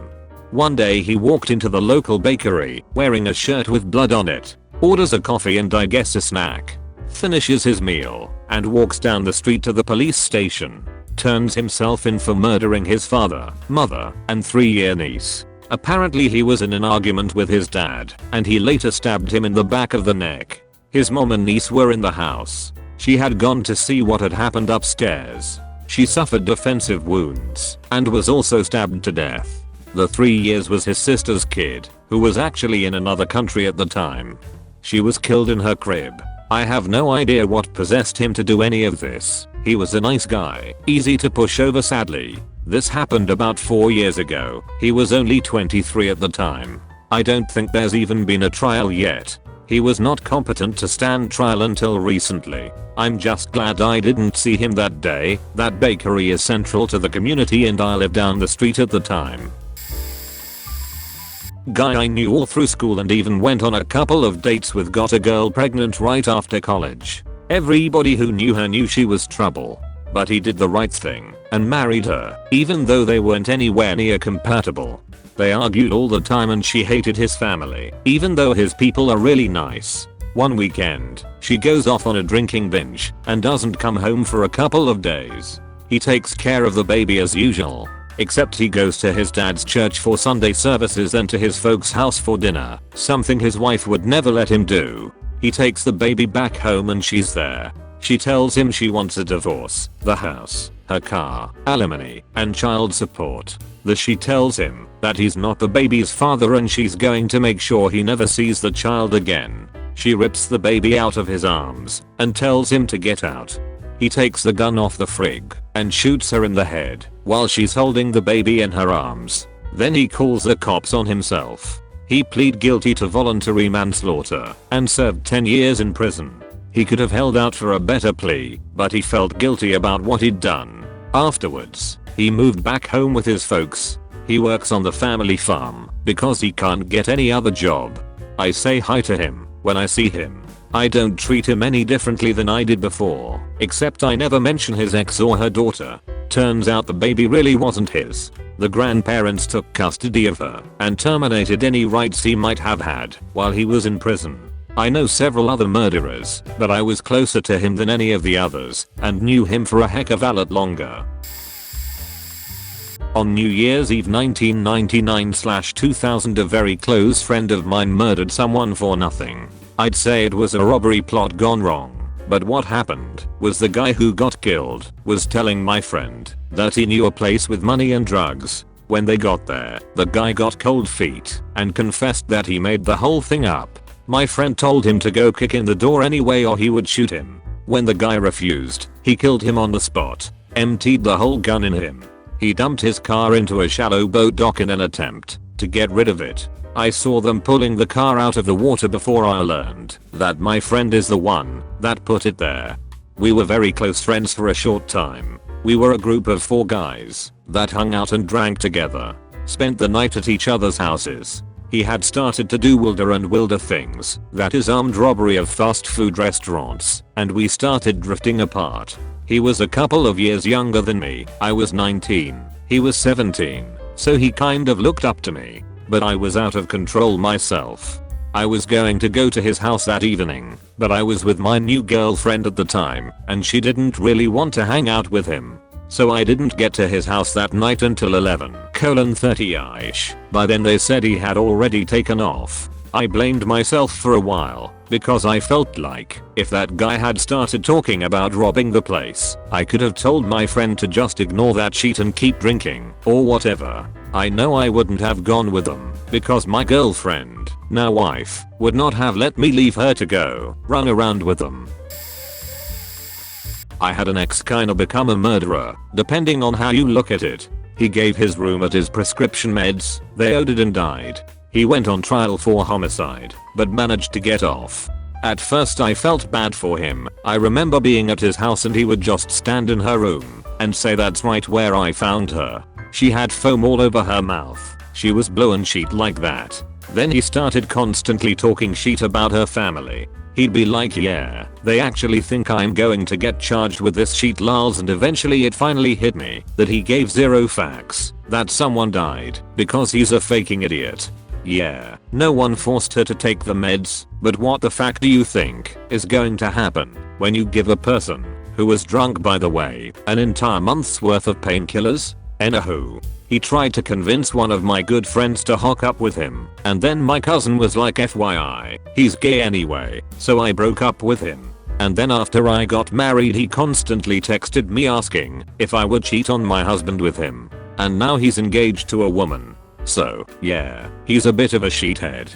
Speaker 1: One day he walked into the local bakery wearing a shirt with blood on it, orders a coffee and I guess a snack, finishes his meal, and walks down the street to the police station. Turns himself in for murdering his father, mother, and 3-year niece. Apparently he was in an argument with his dad, and he later stabbed him in the back of the neck. His mom and niece were in the house. She had gone to see what had happened upstairs. She suffered defensive wounds, and was also stabbed to death. The 3 years was his sister's kid, who was actually in another country at the time. She was killed in her crib. I have no idea what possessed him to do any of this. He was a nice guy, easy to push over sadly. This happened about 4 years ago. He was only 23 at the time. I don't think there's even been a trial yet. He was not competent to stand trial until recently. I'm just glad I didn't see him that day. That bakery is central to the community and I lived down the street at the time. Guy I knew all through school and even went on a couple of dates with, got a girl pregnant right after college. Everybody who knew her knew she was trouble. But he did the right thing and married her, even though they weren't anywhere near compatible. They argued all the time and she hated his family, even though his people are really nice. One weekend, she goes off on a drinking binge and doesn't come home for a couple of days. He takes care of the baby as usual, except he goes to his dad's church for Sunday services and to his folks' house for dinner, something his wife would never let him do. He takes the baby back home and she's there. She tells him she wants a divorce, the house, her car, alimony, and child support. She tells him that he's not the baby's father and she's going to make sure he never sees the child again. She rips the baby out of his arms and tells him to get out. He takes the gun off the frig and shoots her in the head while she's holding the baby in her arms. Then he calls the cops on himself. He pleaded guilty to voluntary manslaughter and served 10 years in prison. He could have held out for a better plea, but he felt guilty about what he'd done. Afterwards, he moved back home with his folks. He works on the family farm because he can't get any other job. I say hi to him when I see him. I don't treat him any differently than I did before, except I never mention his ex or her daughter. Turns out the baby really wasn't his. The grandparents took custody of her and terminated any rights he might have had while he was in prison. I know several other murderers, but I was closer to him than any of the others and knew him for a heck of a lot longer. On New Year's Eve 1999/2000, a very close friend of mine murdered someone for nothing. I'd say it was a robbery plot gone wrong. But what happened was the guy who got killed was telling my friend that he knew a place with money and drugs. When they got there, the guy got cold feet and confessed that he made the whole thing up. My friend told him to go kick in the door anyway or he would shoot him. When the guy refused, he killed him on the spot, emptied the whole gun in him. He dumped his car into a shallow boat dock in an attempt to get rid of it. I saw them pulling the car out of the water before I learned that my friend is the one that put it there. We were very close friends for a short time. We were a group of 4 guys that hung out and drank together, spent the night at each other's houses. He had started to do wilder and wilder things, that is armed robbery of fast food restaurants, and we started drifting apart. He was a couple of years younger than me. I was 19. He was 17, so he kind of looked up to me. But I was out of control myself. I was going to go to his house that evening, but I was with my new girlfriend at the time, and she didn't really want to hang out with him. So I didn't get to his house that night until 11:30ish. By then they said he had already taken off. I blamed myself for a while, because I felt like if that guy had started talking about robbing the place, I could have told my friend to just ignore that shit and keep drinking, or whatever. I know I wouldn't have gone with them, because my girlfriend, now wife, would not have let me leave her to go run around with them. I had an ex kinda become a murderer, depending on how you look at it. He gave his roommate his prescription meds, they OD'd and died. He went on trial for homicide, but managed to get off. At first I felt bad for him. I remember being at his house and he would just stand in her room and say that's right where I found her. She had foam all over her mouth. She was blue and shit like that. Then he started constantly talking shit about her family. he'd be like, yeah, they actually think I'm going to get charged with this shit lals, and eventually it finally hit me that he gave zero facts that someone died because he's a faking idiot. Yeah, no one forced her to take the meds, but what the fuck do you think is going to happen when you give a person who was drunk, by the way, an entire month's worth of painkillers? Anywho, he tried to convince one of my good friends to hook up with him, and then my cousin was like, FYI, he's gay anyway, so I broke up with him. And then after I got married he constantly texted me asking if I would cheat on my husband with him. And now he's engaged to a woman. So, yeah, he's a bit of a sheethead.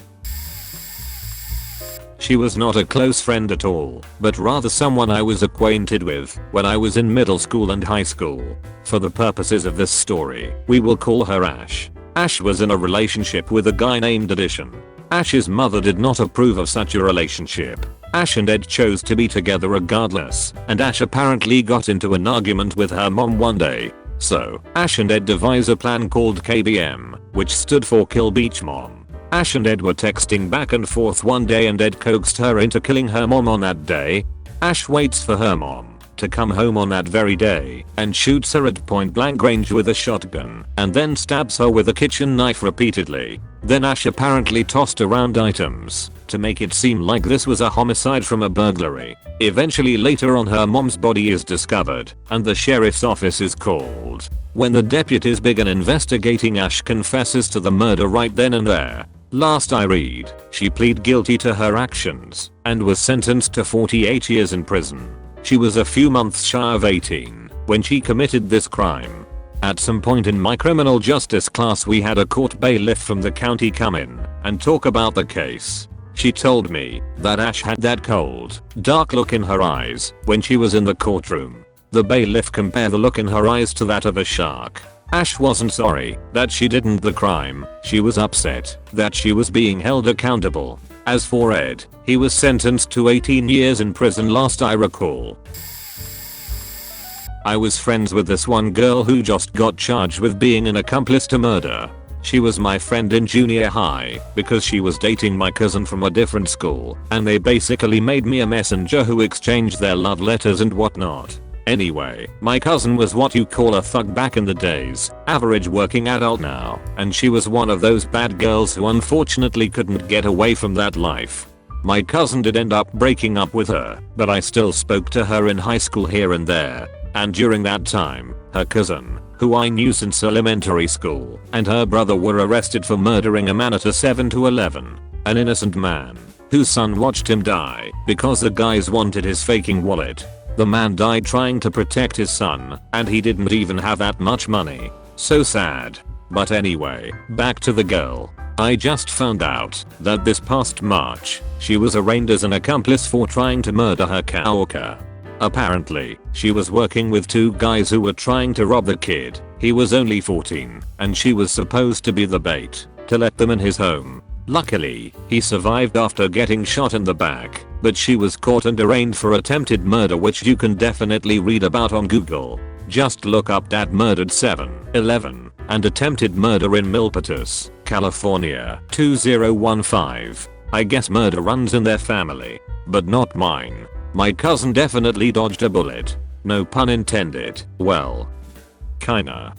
Speaker 1: She was not a close friend at all, but rather someone I was acquainted with when I was in middle school and high school. For the purposes of this story, we will call her Ash. Ash was in a relationship with a guy named Addition. Ash's mother did not approve of such a relationship. Ash and Ed chose to be together regardless, and Ash apparently got into an argument with her mom one day. So, Ash and Ed devise a plan called KBM, which stood for Kill Beach Mom. Ash and Ed were texting back and forth one day and Ed coaxed her into killing her mom on that day. Ash waits for her mom to come home on that very day and shoots her at point blank range with a shotgun and then stabs her with a kitchen knife repeatedly. Then Ash apparently tossed around items to make it seem like this was a homicide from a burglary. Eventually later on her mom's body is discovered and the sheriff's office is called. When the deputies begin investigating, Ash confesses to the murder right then and there. Last I read, she pleaded guilty to her actions and was sentenced to 48 years in prison. She was a few months shy of 18 when she committed this crime. At some point in my criminal justice class we had a court bailiff from the county come in and talk about the case. She told me that Ash had that cold, dark look in her eyes when she was in the courtroom. The bailiff compared the look in her eyes to that of a shark. Ash wasn't sorry that she didn't the crime, she was upset that she was being held accountable. As for Ed, he was sentenced to 18 years in prison last I recall. I was friends with this one girl who just got charged with being an accomplice to murder. She was my friend in junior high because she was dating my cousin from a different school, and they basically made me a messenger who exchanged their love letters and whatnot. Anyway, my cousin was what you call a thug back in the days, average working adult now, and she was one of those bad girls who unfortunately couldn't get away from that life. My cousin did end up breaking up with her, but I still spoke to her in high school here and there, and during that time, her cousin, who I knew since elementary school, and her brother were arrested for murdering a man at a 7 to 11, an innocent man, whose son watched him die because the guys wanted his faking wallet. The man died trying to protect his son, and he didn't even have that much money. So sad. But anyway, back to the girl. I just found out that this past March, she was arraigned as an accomplice for trying to murder her coworker. Apparently, she was working with two guys who were trying to rob the kid. He was only 14, and she was supposed to be the bait to let them in his home. Luckily, he survived after getting shot in the back, but she was caught and arraigned for attempted murder, which you can definitely read about on Google. Just look up "Dad murdered 7-11" and attempted murder in Milpitas, California 2015. I guess murder runs in their family, but not mine. My cousin definitely dodged a bullet. No pun intended. Well, kinda.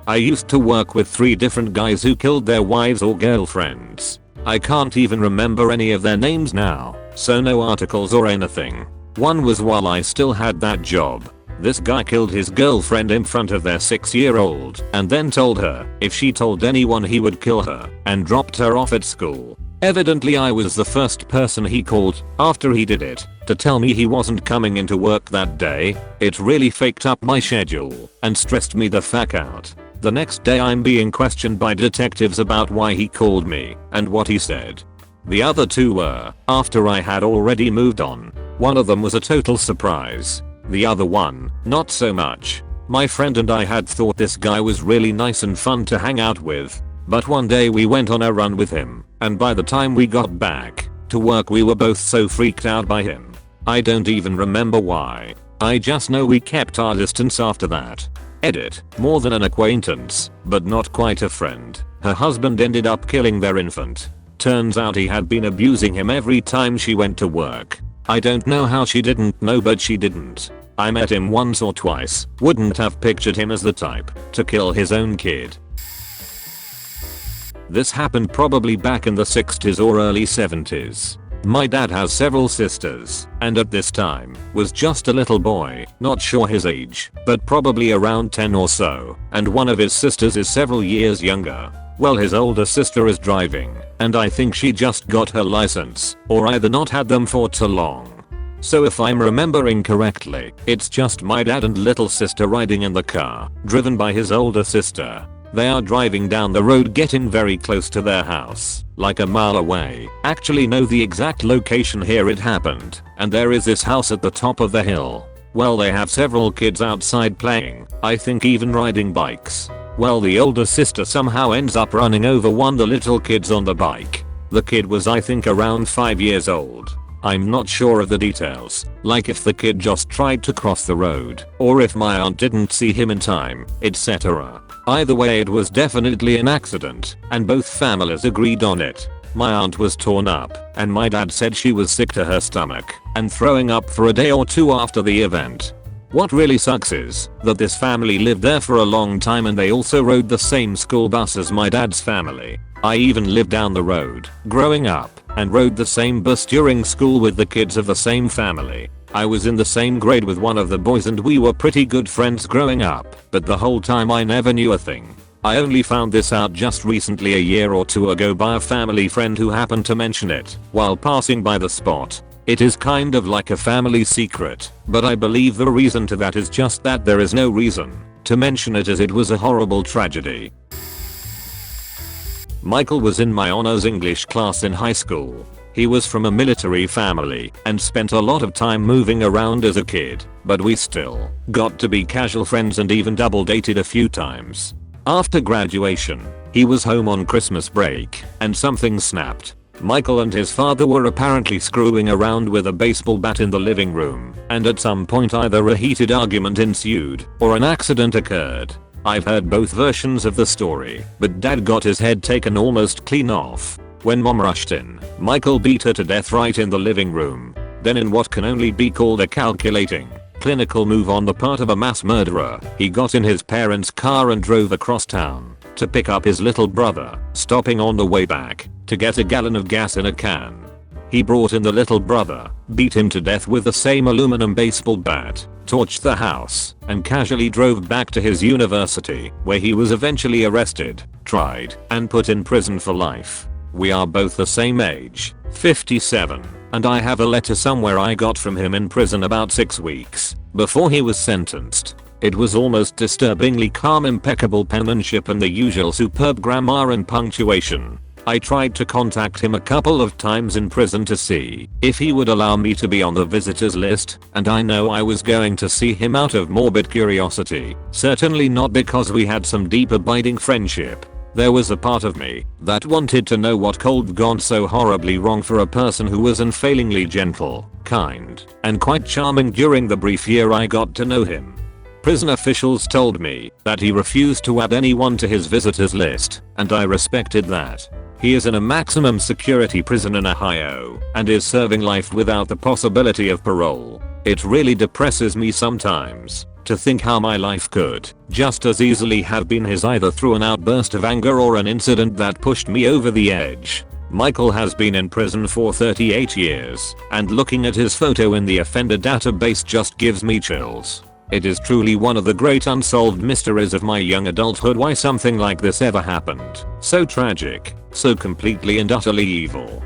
Speaker 1: I used to work with 3 different guys who killed their wives or girlfriends. I can't even remember any of their names now, so no articles or anything. One was while I still had that job. This guy killed his girlfriend in front of their 6-year-old and then told her if she told anyone he would kill her, and dropped her off at school. Evidently I was the first person he called after he did it to tell me he wasn't coming into work that day. It really faked up my schedule and stressed me the fuck out. The next day I'm being questioned by detectives about why he called me and what he said. The other 2 were after I had already moved on. One of them was a total surprise. The other one, not so much. My friend and I had thought this guy was really nice and fun to hang out with, but one day we went on a run with him, and by the time we got back to work we were both so freaked out by him. I don't even remember why. I just know we kept our distance after that. Edit, more than an acquaintance, but not quite a friend. Her husband ended up killing their infant. Turns out he had been abusing him every time she went to work. I don't know how she didn't know, but she didn't. I met him once or twice, wouldn't have pictured him as the type to kill his own kid. This happened probably back in the 60s or early 70s. My dad has several sisters, and at this time, was just a little boy, not sure his age, but probably around 10 or so, and one of his sisters is several years younger. Well, his older sister is driving, and I think she just got her license, or either not had them for too long. So if I'm remembering correctly, it's just my dad and little sister riding in the car, driven by his older sister. They are driving down the road, getting very close to their house, like a mile away. Actually know the exact location here it happened, and there is this house at the top of the hill. Well, they have several kids outside playing, I think even riding bikes. Well, the older sister somehow ends up running over one of the little kids on the bike. The kid was, I think, around 5 years old. I'm not sure of the details, like if the kid just tried to cross the road, or if my aunt didn't see him in time, etc. Either way, it was definitely an accident, and both families agreed on it. My aunt was torn up, and my dad said she was sick to her stomach and throwing up for a day or two after the event. What really sucks is that this family lived there for a long time, and they also rode the same school bus as my dad's family. I even lived down the road growing up and rode the same bus during school with the kids of the same family. I was in the same grade with one of the boys, and we were pretty good friends growing up, but the whole time I never knew a thing. I only found this out just recently, a year or two ago, by a family friend who happened to mention it while passing by the spot. It is kind of like a family secret, but I believe the reason to that is just that there is no reason to mention it, as it was a horrible tragedy. Michael was in my honors English class in high school. He was from a military family and spent a lot of time moving around as a kid, but we still got to be casual friends and even double dated a few times. After graduation, he was home on Christmas break and something snapped. Michael and his father were apparently screwing around with a baseball bat in the living room, and at some point either a heated argument ensued or an accident occurred. I've heard both versions of the story, but dad got his head taken almost clean off. When mom rushed in, Michael beat her to death right in the living room. Then, in what can only be called a calculating, clinical move on the part of a mass murderer, he got in his parents' car and drove across town to pick up his little brother, stopping on the way back to get a gallon of gas in a can. He brought in the little brother, beat him to death with the same aluminum baseball bat, torched the house, and casually drove back to his university, where he was eventually arrested, tried, and put in prison for life. We are both the same age, 57, and I have a letter somewhere I got from him in prison about 6 weeks before he was sentenced. It was almost disturbingly calm, impeccable penmanship, and the usual superb grammar and punctuation. I tried to contact him a couple of times in prison to see if he would allow me to be on the visitors list, and I know I was going to see him out of morbid curiosity, certainly not because we had some deep abiding friendship. There was a part of me that wanted to know what could gone so horribly wrong for a person who was unfailingly gentle, kind, and quite charming during the brief year I got to know him. Prison officials told me that he refused to add anyone to his visitors list, and I respected that. He is in a maximum security prison in Ohio and is serving life without the possibility of parole. It really depresses me sometimes to think how my life could just as easily have been his, either through an outburst of anger or an incident that pushed me over the edge. Michael has been in prison for 38 years, and looking at his photo in the offender database just gives me chills. It is truly one of the great unsolved mysteries of my young adulthood why something like this ever happened. So tragic, so completely and utterly evil.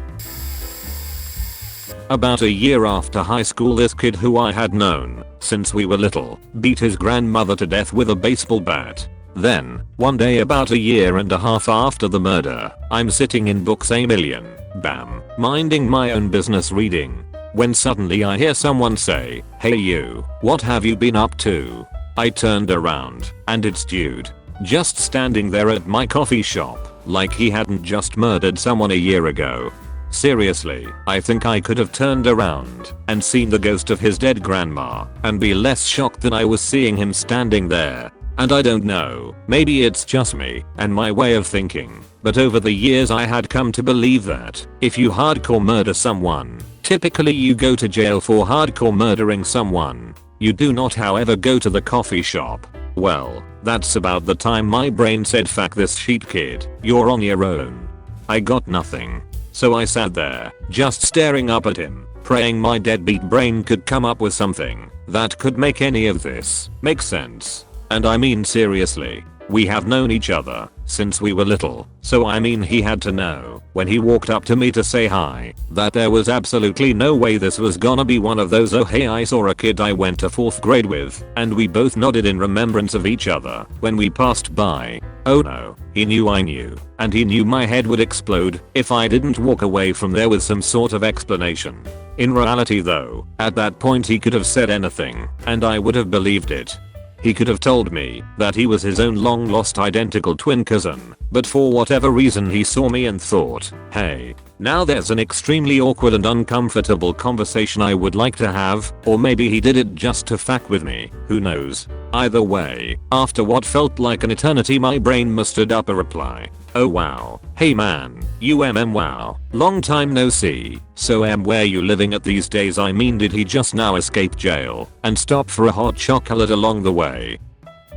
Speaker 1: About a year after high school, this kid who I had known since we were little beat his grandmother to death with a baseball bat. Then, one day about a year and a half after the murder, I'm sitting in books a million, bam, minding my own business reading, when suddenly I hear someone say, "Hey you, what have you been up to?" I turned around, and it's Dude, just standing there at my coffee shop, like he hadn't just murdered someone a year ago. Seriously, I think I could have turned around and seen the ghost of his dead grandma and be less shocked than I was seeing him standing there. And I don't know, maybe it's just me and my way of thinking, but over the years I had come to believe that if you hardcore murder someone, typically you go to jail for hardcore murdering someone. You do not however go to the coffee shop. Well, that's about the time my brain said fuck this shit kid, you're on your own. I got nothing. So I sat there, just staring up at him, praying my deadbeat brain could come up with something that could make any of this make sense. And I mean seriously, we have known each other since we were little, so I mean he had to know when he walked up to me to say hi that there was absolutely no way this was gonna be one of those oh hey I saw a kid I went to 4th grade with and we both nodded in remembrance of each other when we passed by. Oh no, he knew I knew, and he knew my head would explode if I didn't walk away from there with some sort of explanation. In reality though, at that point he could have said anything and I would have believed it. He could have told me that he was his own long lost identical twin cousin, but for whatever reason he saw me and thought, hey, now there's an extremely awkward and uncomfortable conversation I would like to have, or maybe he did it just to fuck with me, who knows. Either way, after what felt like an eternity my brain mustered up a reply. Oh wow, hey man, wow, long time no see, so where you living at these days? I mean did he just now escape jail and stop for a hot chocolate along the way?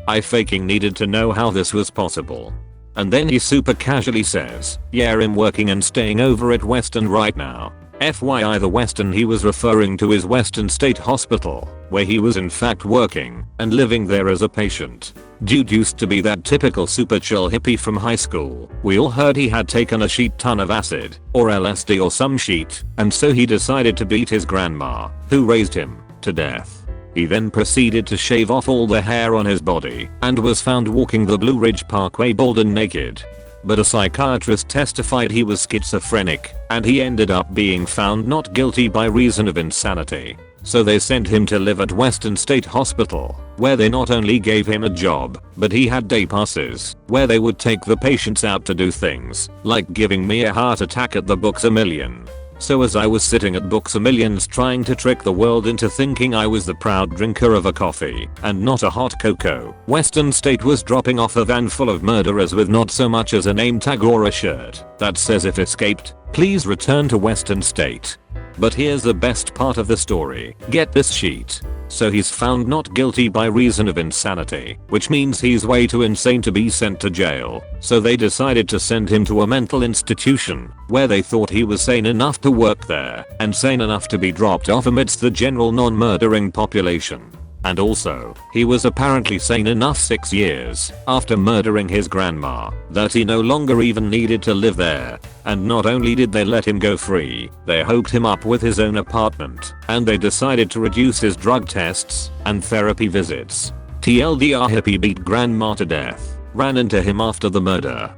Speaker 1: I faking needed to know how this was possible. And then he super casually says, yeah I'm working and staying over at Western right now. FYI the Western he was referring to is Western State Hospital, where he was in fact working and living there as a patient. Dude used to be that typical super chill hippie from high school. We all heard he had taken a shit ton of acid, or LSD or some shit, and so he decided to beat his grandma, who raised him, to death. He then proceeded to shave off all the hair on his body and was found walking the Blue Ridge Parkway bald and naked. But a psychiatrist testified he was schizophrenic, and he ended up being found not guilty by reason of insanity. So they sent him to live at Western State Hospital, where they not only gave him a job, but he had day passes, where they would take the patients out to do things, like giving me a heart attack at the Books A Million. So as I was sitting at Books A Millions trying to trick the world into thinking I was the proud drinker of a coffee and not a hot cocoa, Western State was dropping off a van full of murderers with not so much as a name tag or a shirt that says if escaped, please return to Western State. But here's the best part of the story. Get this sheet. So he's found not guilty by reason of insanity, which means he's way too insane to be sent to jail. So they decided to send him to a mental institution, where they thought he was sane enough to work there, and sane enough to be dropped off amidst the general non-murdering population. And also, he was apparently sane enough 6 years after murdering his grandma that he no longer even needed to live there. And not only did they let him go free, they hooked him up with his own apartment, and they decided to reduce his drug tests and therapy visits. TLDR hippie beat grandma to death, ran into him after the murder,